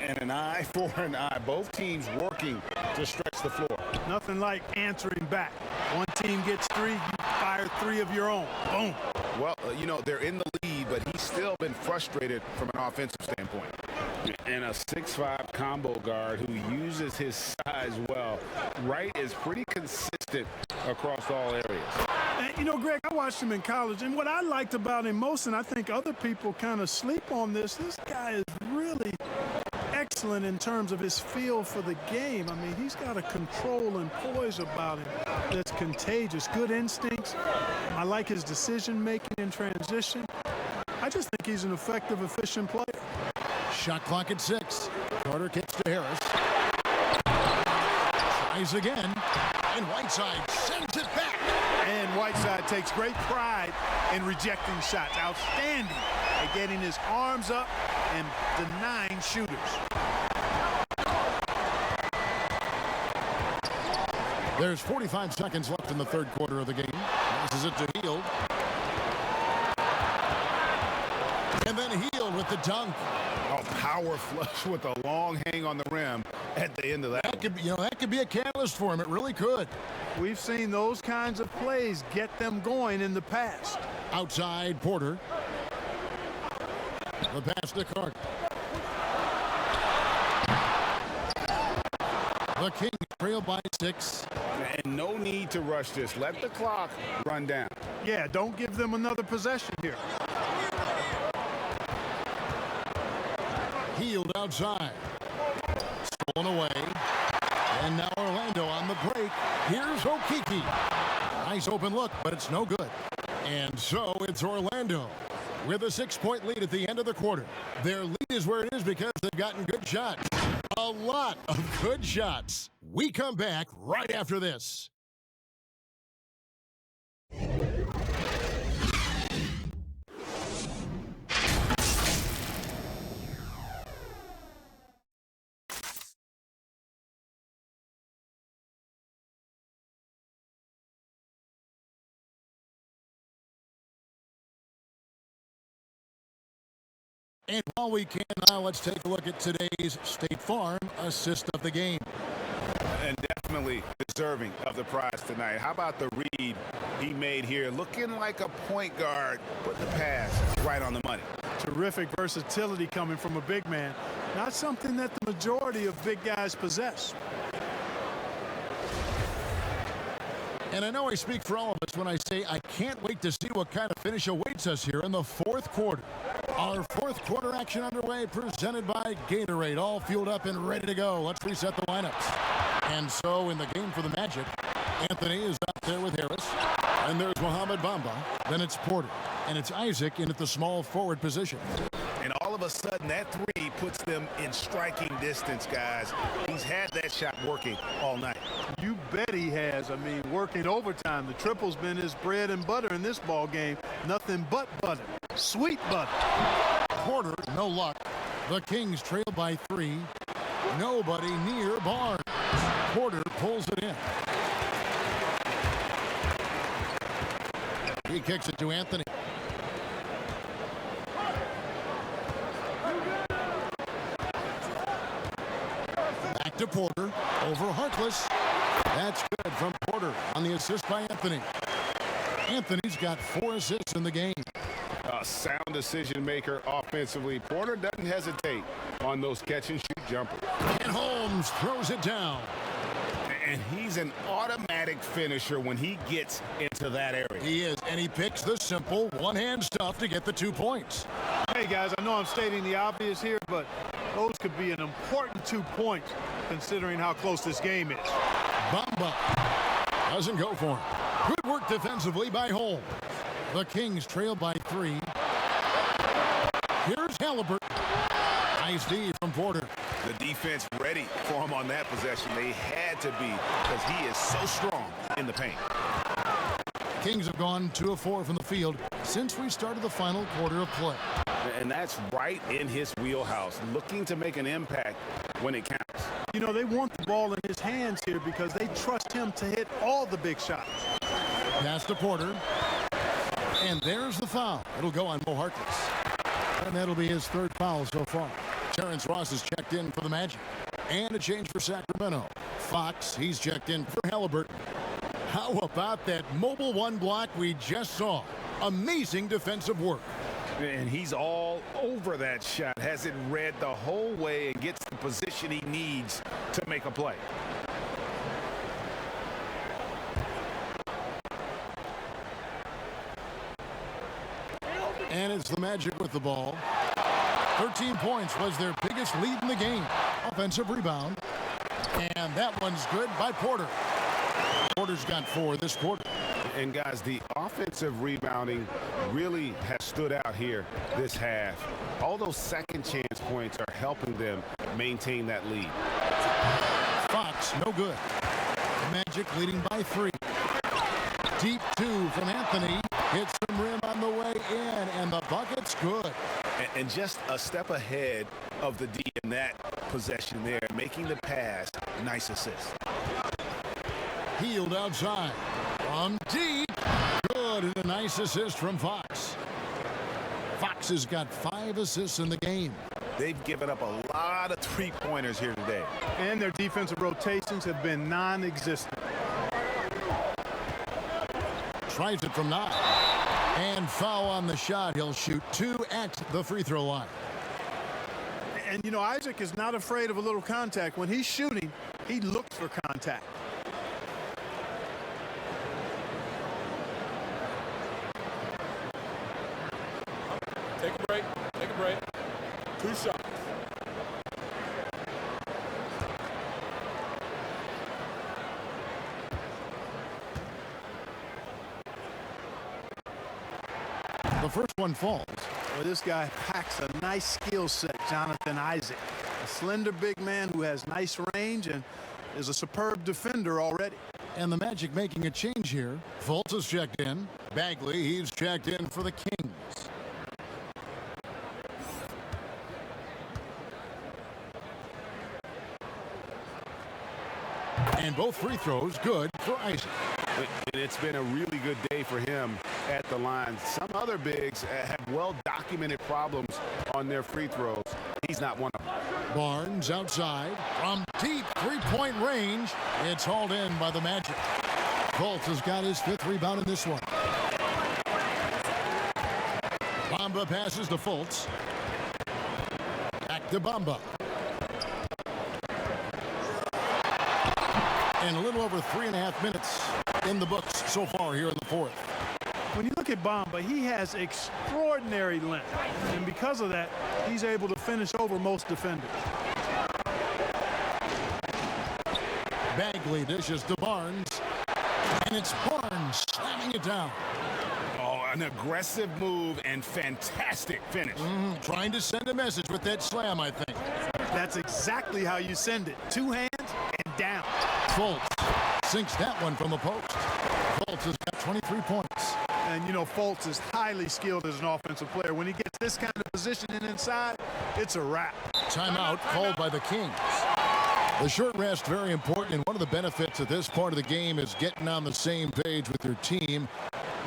And an eye for an eye. Both teams working to stretch the floor. Nothing like answering back. One team gets 3, you fire 3 of your own. Boom. Well, you know, they're in the lead, but he's still been frustrated from an offensive standpoint. And a 6'5" combo guard who uses his size well. Wright is pretty consistent across all areas. And, you know, Greg, I watched him in college, and what I liked about him most, and I think other people kind of sleep on this guy is really excellent in terms of his feel for the game. I mean, he's got a control and poise about him that's contagious. Good instincts. I like his decision-making in transition. I just think he's an effective, efficient player. Shot clock at 6. Carter kicks to Harris. Tries again. And Whiteside sends it back. And Whiteside takes great pride in rejecting shots. Outstanding at getting his arms up and denying shooters. There's 45 seconds left in the third quarter of the game. Passes it to Hield. And then Hield with the dunk. Oh, power flush with a long hang on the rim at the end of that. That could be a catalyst for him. It really could. We've seen those kinds of plays get them going in the past. Outside, Porter. The pass to Carter. The Kings trail by 6. And no need to rush this. Let the clock run down. Yeah, don't give them another possession here. Hield outside. Stolen away. And now Orlando on the break. Here's Okeke. Nice open look, but it's no good. And so it's Orlando with a 6-point lead at the end of the quarter. Their lead is where it is because they've gotten good shots. A lot of good shots. We come back right after this. And while we can now, let's take a look at today's State Farm assist of the game. And definitely deserving of the prize tonight. How about the read he made here? Looking like a point guard, but the pass right on the money. Terrific versatility coming from a big man. Not something that the majority of big guys possess. And I know I speak for all of us when I say I can't wait to see what kind of finish awaits us here in the fourth quarter. Our fourth quarter action underway, presented by Gatorade, all fueled up and ready to go. Let's reset the lineups. And so in the game for the Magic, Anthony is out there with Harris. And there's Mohamed Bamba. Then it's Porter. And it's Isaac in at the small forward position. And all of a sudden, that 3 puts them in striking distance, guys. He's had that shot working all night. You bet he has. I mean, working overtime. The triple's been his bread and butter in this ball game. Nothing but butter. Sweet butter. Porter, no luck. The Kings trail by 3. Nobody near Barnes. Porter pulls it in. He kicks it to Anthony. Back to Porter. Over Harkless. That's good from Porter on the assist by Anthony. Anthony's got 4 assists in the game. A sound decision maker offensively. Porter doesn't hesitate on those catch and shoot jumpers. And Holmes throws it down. And he's an automatic finisher when he gets into that area. He is, and he picks the simple one-hand stuff to get the 2 points. Hey, guys, I know I'm stating the obvious here, but those could be an important 2 points considering how close this game is. Bamba doesn't go for him. Good work defensively by Holmes. The Kings trail by 3. Here's Halliburton. Nice D from Porter. The defense ready for him on that possession. They had to be because he is so strong in the paint. Kings have gone 2 of 4 from the field since we started the final quarter of play. And that's right in his wheelhouse, looking to make an impact when it counts. You know, they want the ball in his hands here because they trust him to hit all the big shots. Pass to Porter. And there's the foul. It'll go on Mo Harkless. And that'll be his third foul so far. Terrence Ross has checked in for the Magic. And a change for Sacramento. Fox, he's checked in for Halliburton. How about that mobile one block we just saw? Amazing defensive work. And he's all over that shot. Has it read the whole way and gets the position he needs to make a play. And it's the Magic with the ball. 13 points was their biggest lead in the game. Offensive rebound. And that one's good by Porter. Porter's got 4 this quarter. And guys, the offensive rebounding really has stood out here this half. All those second chance points are helping them maintain that lead. Fox, no good. Magic leading by 3. Deep 2 from Anthony. Hits some rim on the way in, and the bucket's good. And just a step ahead of the D in that possession there, making the pass. Nice assist. Healed outside. From deep. Good, and a nice assist from Fox. Fox has got 5 assists in the game. They've given up a lot of three-pointers here today. And their defensive rotations have been non-existent. Tries it from 9. And foul on the shot. He'll shoot 2 at the free throw line. And, you know, Isaac is not afraid of a little contact. When he's shooting, he looks for contact. Take a break. Take a break. 2 shots. The first one falls. Well, this guy packs a nice skill set, Jonathan Isaac. A slender big man who has nice range and is a superb defender already. And the Magic making a change here. Fultz is checked in. Bagley, he's checked in for the Kings. And both free throws good for Isaac. And it's been a really good day for him at the line. Some other bigs have well-documented problems on their free throws. He's not one of them. Barnes outside from deep three-point range. It's hauled in by the Magic. Fultz has got his 5th rebound in this one. Bamba passes to Fultz. Back to Bamba. And a little over 3.5 minutes in the books so far here in the 4th. When you look at Bamba, he has extraordinary length. And because of that, he's able to finish over most defenders. Bagley dishes to Barnes. And it's Barnes slamming it down. Oh, an aggressive move and fantastic finish. Trying to send a message with that slam, I think. That's exactly how you send it. 2 hands and down. Fultz sinks that one from the post. Fultz has got 23 points. And, you know, Fultz is highly skilled as an offensive player. When he gets this kind of positioning inside, it's a wrap. Timeout called by the Kings. The short rest, very important, and one of the benefits of this part of the game is getting on the same page with your team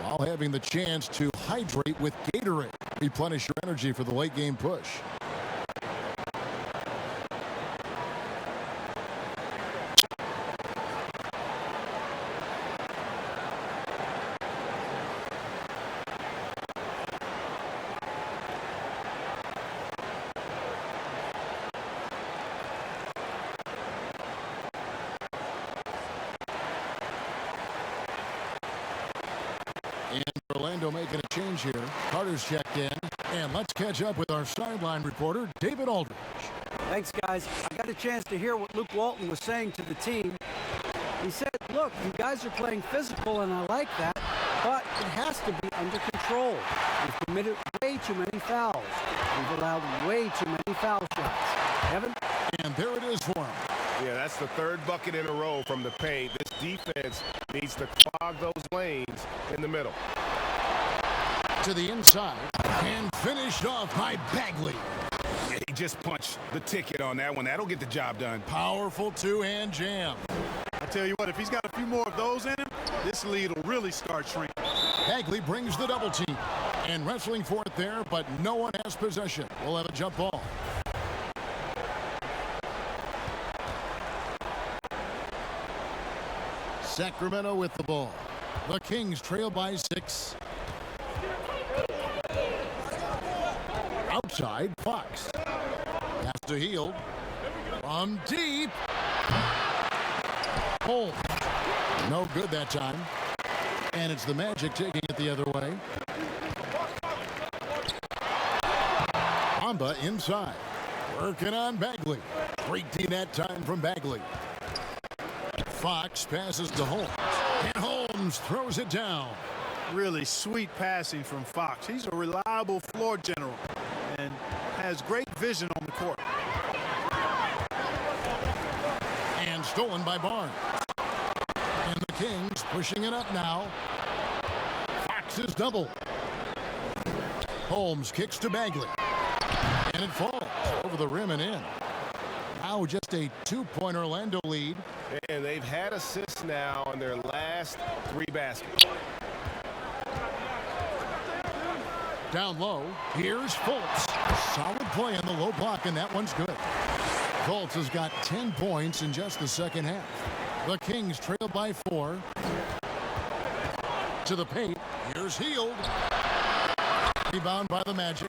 while having the chance to hydrate with Gatorade. Replenish your energy for the late game push. And Orlando making a change here. Carter's checked in. And let's catch up with our sideline reporter, David Aldridge. Thanks, guys. I got a chance to hear what Luke Walton was saying to the team. He said, look, you guys are playing physical, and I like that, but it has to be under control. We've committed way too many fouls. We've allowed way too many foul shots. Evan? And there it is for him. Yeah, that's the 3rd bucket in a row from the paint. This defense needs to clog those lanes in the middle. To the inside. And finished off by Bagley. Yeah, he just punched the ticket on that one. That'll get the job done. Powerful 2-hand jam. I tell you what, if he's got a few more of those in him, this lead will really start shrinking. Bagley brings the double team. And wrestling for it there, but no one has possession. We'll have a jump ball. Sacramento with the ball. The Kings trail by 6. Outside, Fox. Pass to Hield. From deep. Holtz. No good that time. And it's the Magic taking it the other way. Bamba inside. Working on Bagley. Great D that time from Bagley. Fox passes to Holmes. And Holmes throws it down. Really sweet passing from Fox. He's a reliable floor general and has great vision on the court. And stolen by Barnes. And the Kings pushing it up now. Fox is double. Holmes kicks to Bagley. And it falls over the rim and in. Now just a 2-point Orlando lead. And they've had assists now on their last 3 baskets. Down low, here's Fultz. Solid play on the low block, and that one's good. Fultz has got 10 points in just the second half. The Kings trail by 4. To the paint, here's Hield. Rebound by the Magic.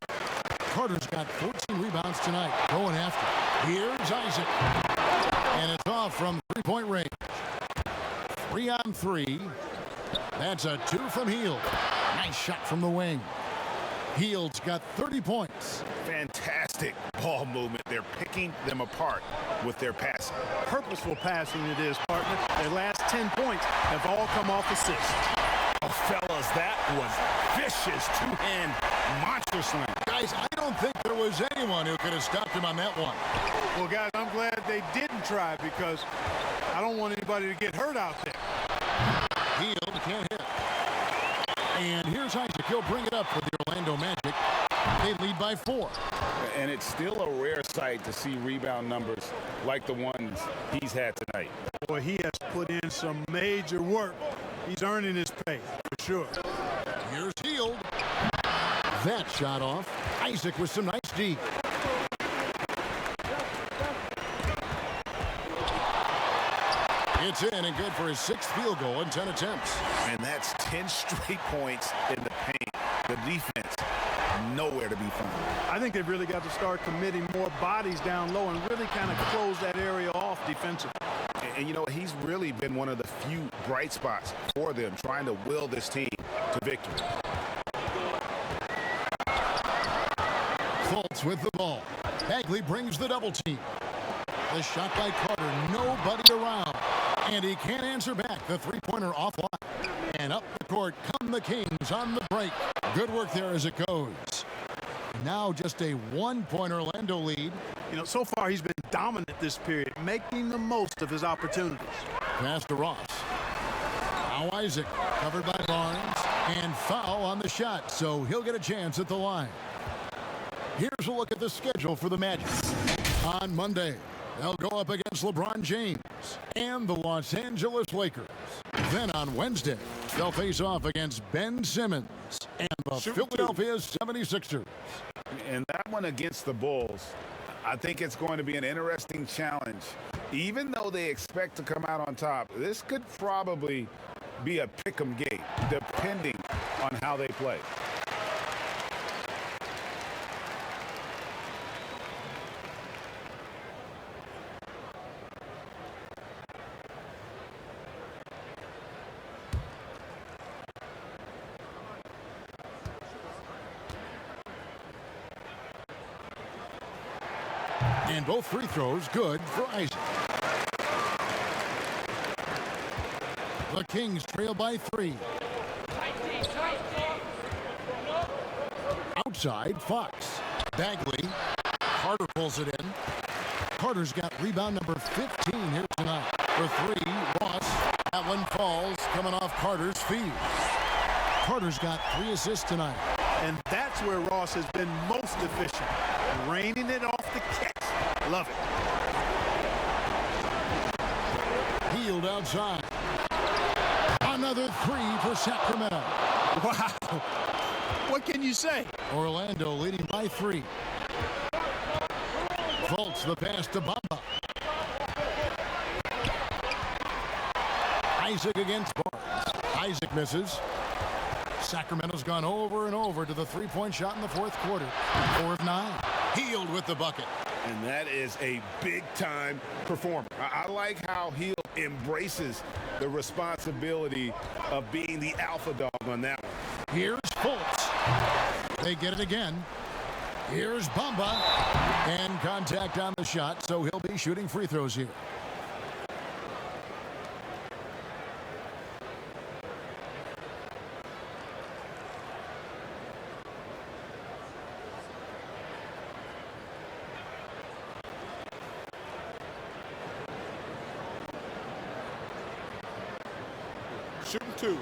Carter's got 14 rebounds tonight. Going after. Here's Isaac. And it's off from 3-point range. 3 on 3. That's a 2 from Hield. Nice shot from the wing. Hield's got 30 points. Fantastic ball movement. They're picking them apart with their passing. Purposeful passing it is, partner. Their last 10 points have all come off assists. Oh, fellas, that was vicious two-hand monster slam. Guys, I don't think there was anyone who could have stopped him on that one. Well, guys, I'm glad they didn't try because I don't want anybody to get hurt out there. Hield can't hit. And here's Isaac. He'll bring it up for the Orlando Magic. They lead by 4. And it's still a rare sight to see rebound numbers like the ones he's had tonight. Boy, he has put in some major work. He's earning his pay, for sure. Here's Hield. That shot off. Isaac with some nice D. It's in and good for his 6th field goal in 10 attempts. And that's 10 straight points in the paint. The defense, nowhere to be found. I think they've really got to start committing more bodies down low and really kind of close that area off defensively. And you know, he's really been one of the few bright spots for them, trying to will this team to victory. Fultz with the ball. Bagley brings the double team. The shot by Carter, nobody around. And he can't answer back. The 3-pointer offline. And up the court come the Kings on the break. Good work there as it goes. Now just a 1-point Orlando lead. You know, so far he's been dominant this period, making the most of his opportunities. Pass to Ross. Now Isaac, covered by Barnes. And foul on the shot, so he'll get a chance at the line. Here's a look at the schedule for the Magic. On Monday, they'll go up against LeBron James and the Los Angeles Lakers. Then on Wednesday, they'll face off against Ben Simmons and the Philadelphia 76ers. And that one against the Bulls, I think it's going to be an interesting challenge. Even though they expect to come out on top, this could probably be a pick-em game, depending on how they play. And both free throws good for Isaac. The Kings trail by 3. Outside, Fox. Bagley. Carter pulls it in. Carter's got rebound number 15 here tonight. For 3, Ross. That one falls, coming off Carter's feet. Carter's got 3 assists tonight. And that's where Ross has been most efficient. Raining it off the catch. Love it. Hield outside. Another 3 for Sacramento. Wow. What can you say? Orlando leading by 3. Fultz the pass to Bamba. Isaac against Barnes. Isaac misses. Sacramento's gone over and over to the three-point shot in the fourth quarter. 4 of 9. Hield with the bucket. And that is a big-time performer. I like how Hield embraces the responsibility of being the alpha dog on that one. Here's Fultz. They get it again. Here's Bamba. And contact on the shot, so he'll be shooting free throws here. Shooting 2.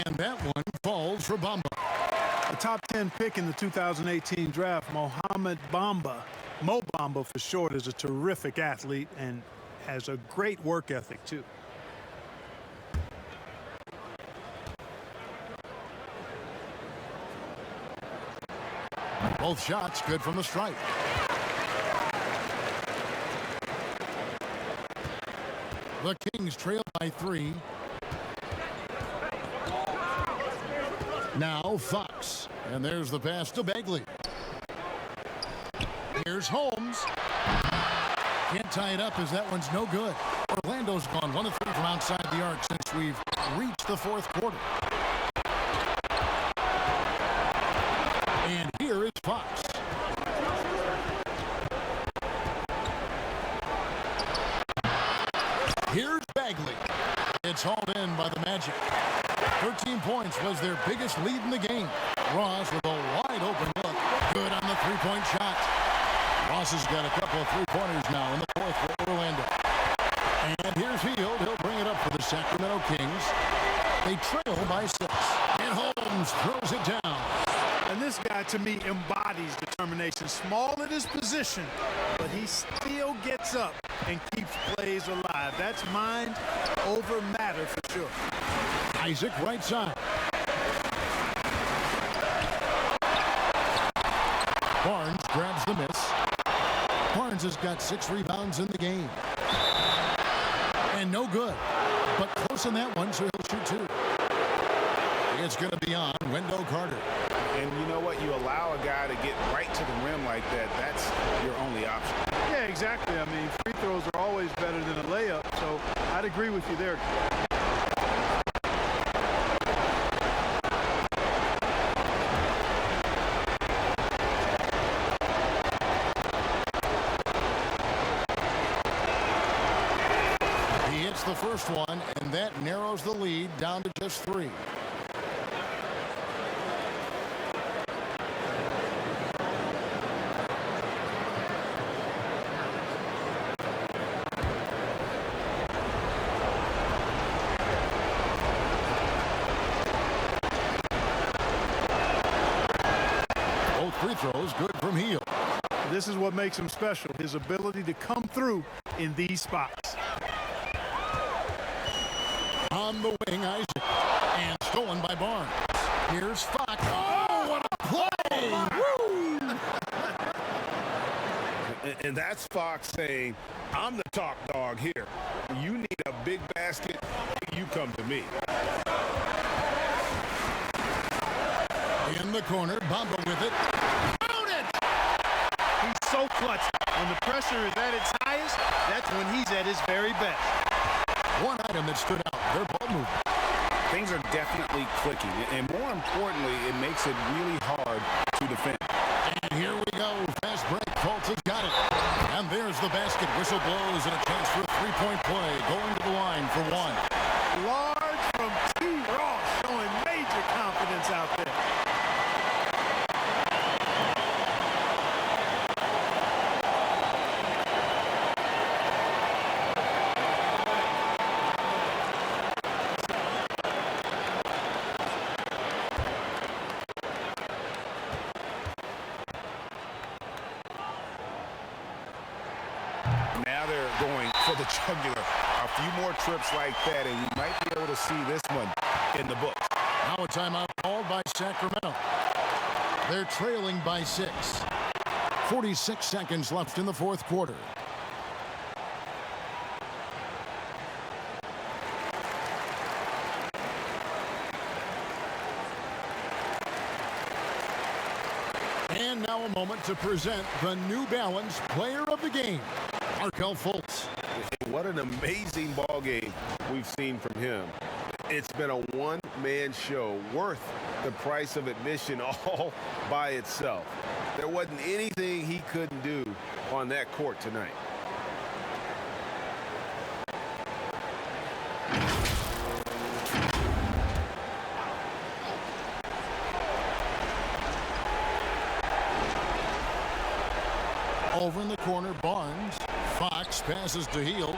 And that one falls for Bamba. A top 10 pick in the 2018 draft, Mohamed Bamba, Mo Bamba for short, is a terrific athlete and has a great work ethic too. Both shots good from the stripe. The Kings trail by 3. Now Fox. And there's the pass to Bagley. Here's Holmes. Can't tie it up as that one's no good. Orlando's gone 1 of 3 from outside the arc since we've reached the fourth quarter. And here is Fox. Here's Bagley. It's hauled in by the Magic. 13 points was their biggest lead in the game. Ross with a wide open look. Good on the three-point shot. Ross has got a couple of three-pointers now in the fourth for Orlando. And here's Hield. He'll bring it up for the Sacramento Kings. They trail by 6. And Holmes throws it down. And this guy, to me, embodies determination. Small at his position, but he still gets up and keeps plays alive. That's mind over matter for sure. Isaac right side. Barnes grabs the miss. Barnes has got 6 rebounds in the game. And no good. But close on that one, so he'll shoot 2. It's going to be on Wendell Carter. And you know what? You allow a guy to get right to the rim like that. That's your only option. Yeah, exactly. I mean, free throws are always better than a layup, so I'd agree with you there. He hits the first one, and that narrows the lead down to just 3. Free throws good from Hield. This is what makes him special, his ability to come through in these spots. On the wing, Isaac. And stolen by Barnes. Here's Fox. Oh, what a play! Woo! And that's Fox saying, I'm the top dog here. You need a big basket, you come to me. In the corner, Bamba with it. Found it! He's so clutch. When the pressure is at its highest, that's when he's at his very best. One item that stood out, their ball movement. Things are definitely clicking, and more importantly, it makes it really hard to defend. And here we go. Fast break. Fultz has got it. And there's the basket. Whistle blows and a chance for a three-point play. Going to the line for 1. Large from 2. Ross showing major confidence out there. for the jugular. A few more trips like that, and we might be able to see this one in the books. Now a timeout called by Sacramento. They're trailing by 6. 46 seconds left in the fourth quarter. And now a moment to present the New Balance Player of the Game, Arkell Fultz. What an amazing ball game we've seen from him. It's been a one-man show worth the price of admission all by itself. There wasn't anything he couldn't do on that court tonight. Over in the corner, Barnes. Fox passes to Hield.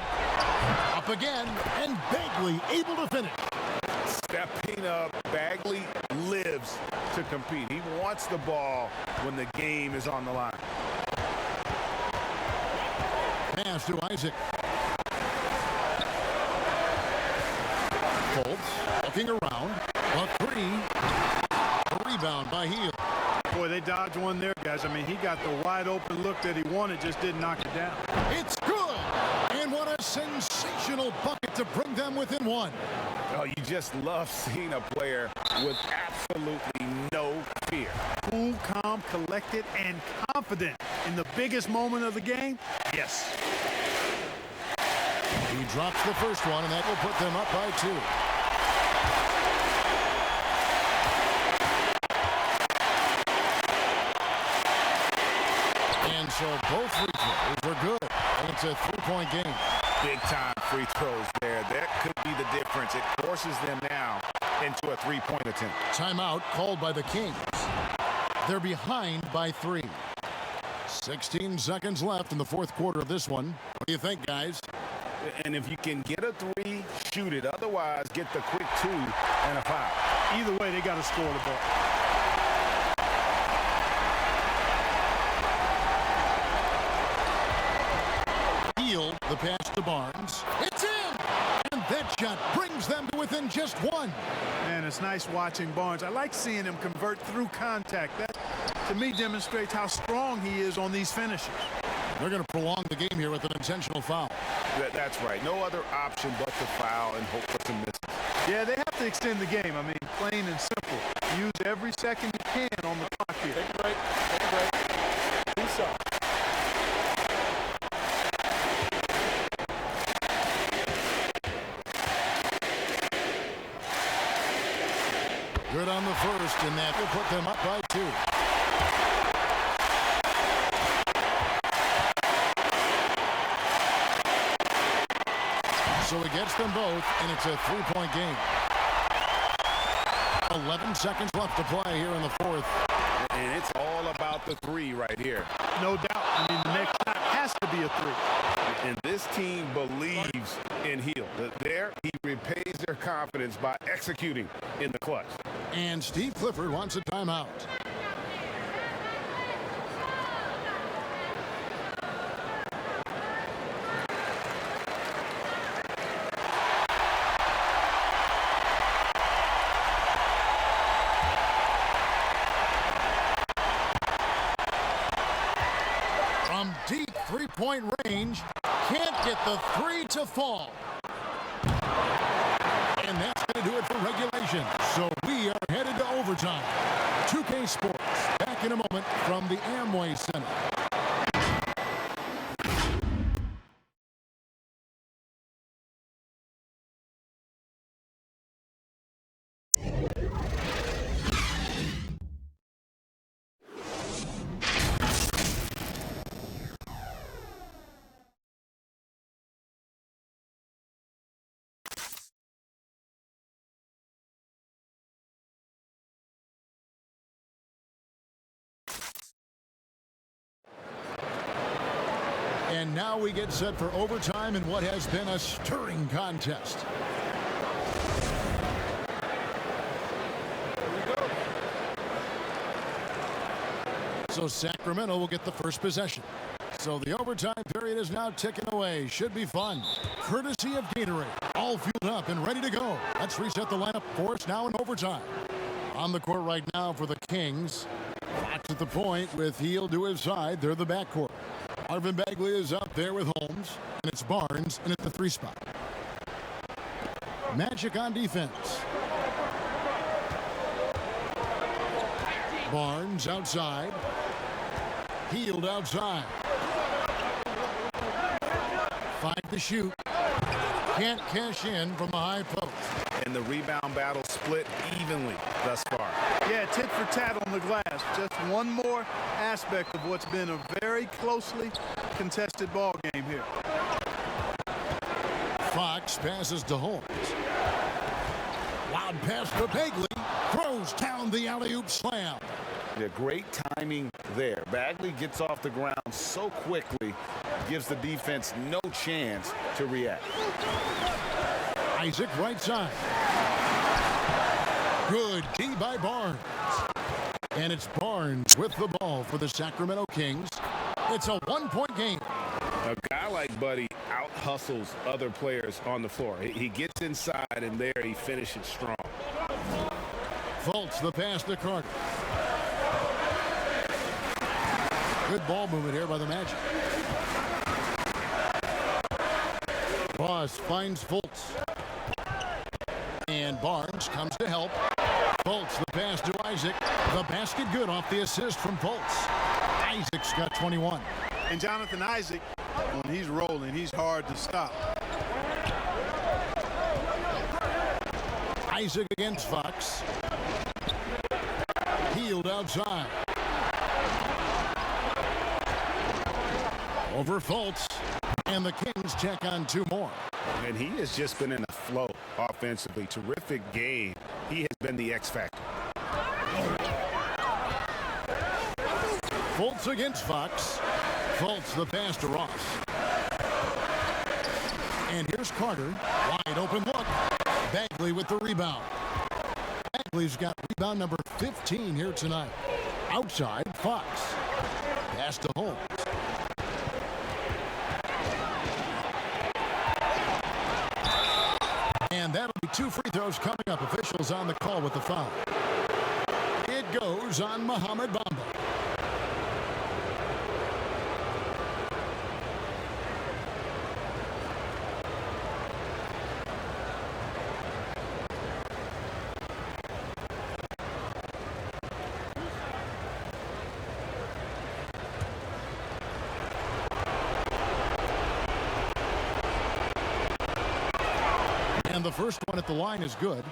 Up again, and Bagley able to finish. Stepping up, Bagley lives to compete. He wants the ball when the game is on the line. Pass to Isaac. Fultz looking around. A three. A rebound by Hield. Boy, they dodged one there, guys. I mean, he got the wide open look that he wanted, just didn't knock it down. It's good! And what a sensational bucket to bring them within one. Oh, you just love seeing a player with absolutely no fear. Cool, calm, collected, and confident in the biggest moment of the game. Yes. He drops the first one, and that will put them up by 2. And so both free throws were good. And it's a 3-point game. Big-time free throws there. That could be the difference. It forces them now into a 3-point attempt. Timeout called by the Kings. They're behind by 3. 16 seconds left in the fourth quarter of this one. What do you think, guys? And if you can get a 3, shoot it. Otherwise, get the quick 2 and a foul. Either way, they got to score the ball. Hield, the pass to Barnes. It's in! And that shot brings them to within just 1. Man, it's nice watching Barnes. I like seeing him convert through contact. That, to me, demonstrates how strong he is on these finishes. They're going to prolong the game here with an intentional foul. That's right. No other option but to foul and hope for some misses. Yeah, they have to extend the game. I mean, plain and simple. Use every second you can on the clock here. Take a break. Take a break. Peace out. Good on the first, and that will put them up by 2. So he gets them both, and it's a 3-point game. 11 seconds left to play here in the fourth. And it's all about the 3 right here. No doubt. I mean, the next shot has to be a 3. And this team believes in Hield. There, he repays their confidence by executing in the clutch. And Steve Clifford wants a timeout. From deep 3-point range, can't get the 3 to fall. And that's going to do it for regulation. So we are headed to overtime. 2K Sports back in a moment from the Amway Center. And now we get set for overtime in what has been a stirring contest. So Sacramento will get the first possession. So the overtime period is now ticking away. Should be fun. Courtesy of Gatorade. All fueled up and ready to go. Let's reset the lineup for us now in overtime. On the court right now for the Kings. Fox at the point with Heel to his side. They're the backcourt. Marvin Bagley is up there with Holmes. And it's Barnes in at the 3 spot. Magic on defense. Barnes outside. Healed outside. 5 to shoot. Can't cash in from the high post. And the rebound battle split evenly thus far. Yeah, tit for tat on the glass. Just one more aspect of what's been a very closely contested ball game here. Fox passes to Holmes. Loud pass to Bagley. Throws down the alley-oop slam. Yeah, great timing there. Bagley gets off the ground so quickly, gives the defense no chance to react. Isaac right side. Good D by Barnes. And it's Barnes with the ball for the Sacramento Kings. It's a 1-point game. A guy like Buddy out-hustles other players on the floor. He gets inside, and there he finishes strong. Fultz the pass to Carter. Good ball movement here by the Magic. Ross finds Fultz. And Barnes comes to help. Fultz the pass to Isaac. The basket good off the assist from Fultz. Isaac's got 21. And Jonathan Isaac, when he's rolling, he's hard to stop. Isaac against Fox. Healed outside. Over Fultz. And the Kings check on 2 more. And he has just been in a flow offensively. Terrific game. He has been the X factor. Fultz against Fox. Fultz the pass to Ross. And here's Carter. Wide open look. Bagley with the rebound. Bagley's got rebound number 15 here tonight. Outside, Fox. Pass to Holmes. And that'll be 2 free throws coming up. Officials on the call with the foul. It goes on Mohamed Bamba. And the first one at the line is good.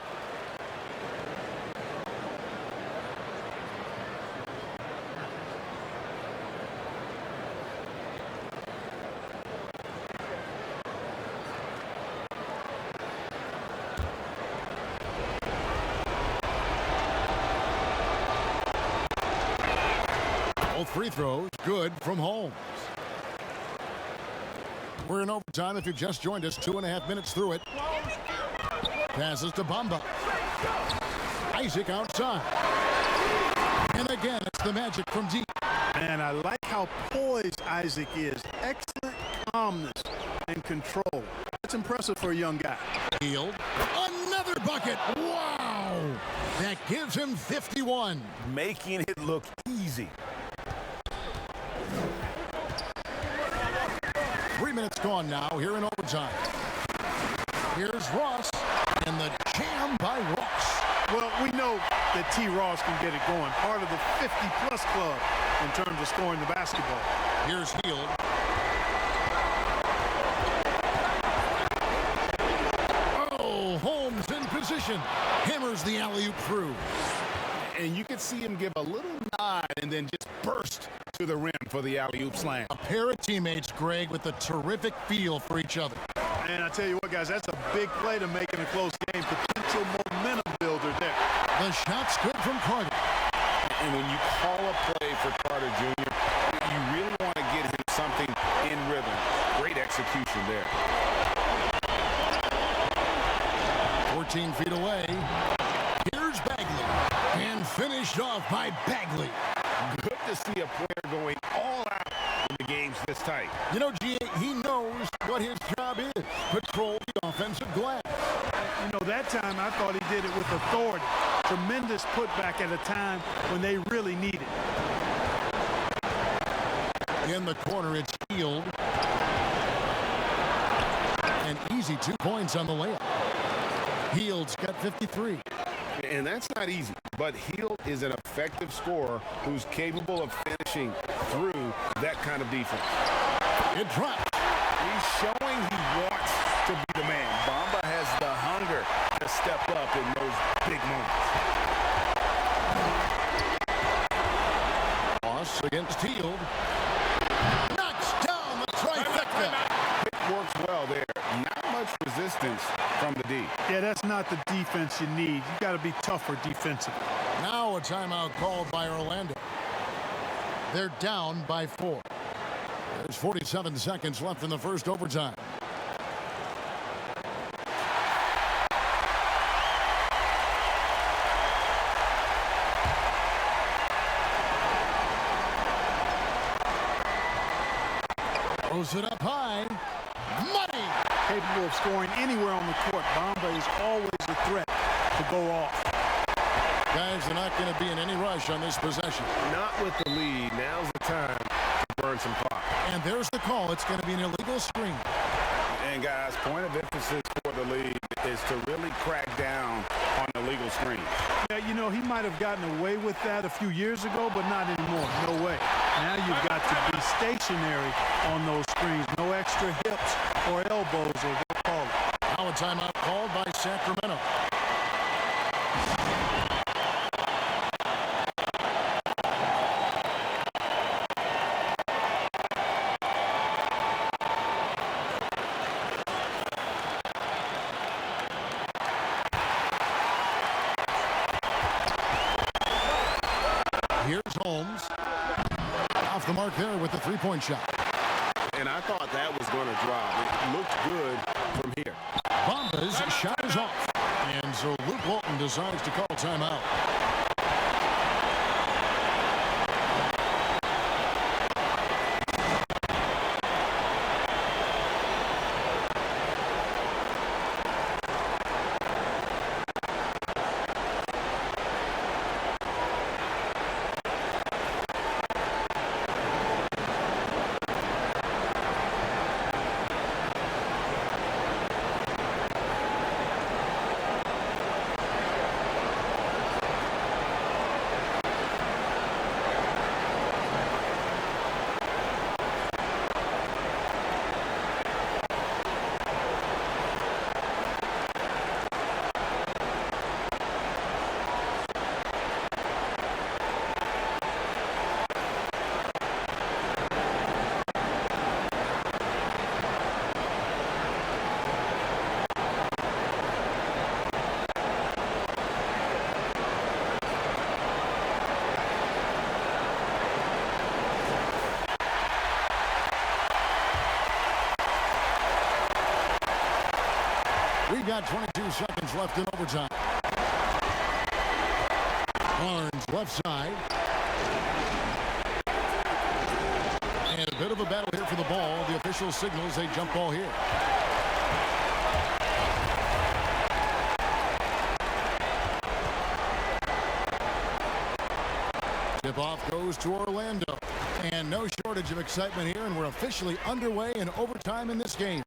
Both free throws good from Holmes. We're in overtime. If you've just joined us, 2.5 minutes through it. Passes to Bamba. Isaac outside. And again, it's the Magic from deep. And I like how poised Isaac is. Excellent calmness and control. That's impressive for a young guy. Healed. Another bucket. Wow. That gives him 51. Making it look easy. 3 minutes gone now here in overtime. Here's Ross. And the jam by Ross. Well, we know that T. Ross can get it going. Part of the 50-plus club in terms of scoring the basketball. Here's Heald. Oh, Holmes in position. Hammers the alley-oop through. And you can see him give a little nod and then just burst to the rim for the alley-oop slam. A pair of teammates, Greg, with a terrific feel for each other. And I tell you what, guys, that's a big play to make in a close game. Potential momentum builder there. The shot's good from Carter. And when you call a play for Carter Jr., you really want to get him something in rhythm. Great execution there. 14 feet away. Here's Bagley. And finished off by Bagley. Good to see a player going all out when the game games this tight. You know, G.A., he knows what his job is. Patrol the offensive glass. You know, that time I thought he did it with authority. Tremendous putback at a time when they really need it. In the corner, it's Hield. An easy 2 points on the layup. Hield's got 53. And that's not easy. But Hield is an effective scorer who's capable of finishing through that kind of defense. It drops. He's showing he wants to be the man. Bamba has the hunger to step up in those big moments. Ross against Hield. Knocks down the trifecta. It works well there. Not much resistance from the D. Yeah, that's not the defense you need. You got to be tougher defensively. Now a timeout called by Orlando. They're down by 4. There's 47 seconds left in the first overtime. Throws it up high. Money! Capable of scoring anywhere on the court. Bamba is always a threat to go off. Guys are not going to be in any rush on this possession. Not with the lead. Now's the time to burn some clock. And there's the call. It's going to be an illegal screen. And guys, point of emphasis for the league is to really crack down on illegal screens. Yeah, you know, he might have gotten away with that a few years ago, but not anymore. No way. Now you've got to be stationary on those screens. No extra hips or elbows, or we'll call it. Now a timeout called by Sacramento. Here's Holmes. Off the mark there with the three-point shot. And I thought that was going to drop. It looked good from here. Bamba's shot is off. And so Luke Walton decides to call timeout. We've got 22 seconds left in overtime. Barnes left side. And a bit of a battle here for the ball. The official signals a jump ball here. Tip-off goes to Orlando. And no shortage of excitement here, and we're officially underway in overtime in this game.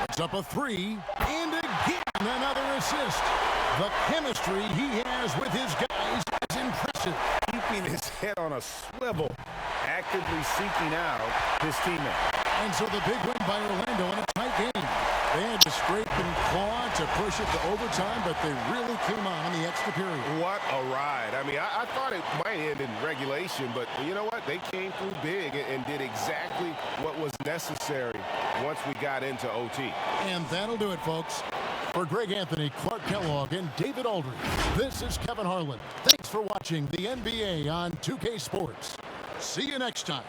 It's up a three, and again another assist. The chemistry he has with his guys is impressive. Keeping his head on a swivel, actively seeking out his teammate. And so the big win by Orlando in a tight game. They had to scrape and claw to push it to overtime, but they really came on in the extra period. What a ride. I mean, I thought it might end in regulation, but you know what? They came through big and did exactly what was necessary once we got into OT. And that'll do it, folks. For Greg Anthony, Clark Kellogg, and David Aldridge, this is Kevin Harlan. Thanks for watching the NBA on 2K Sports. See you next time.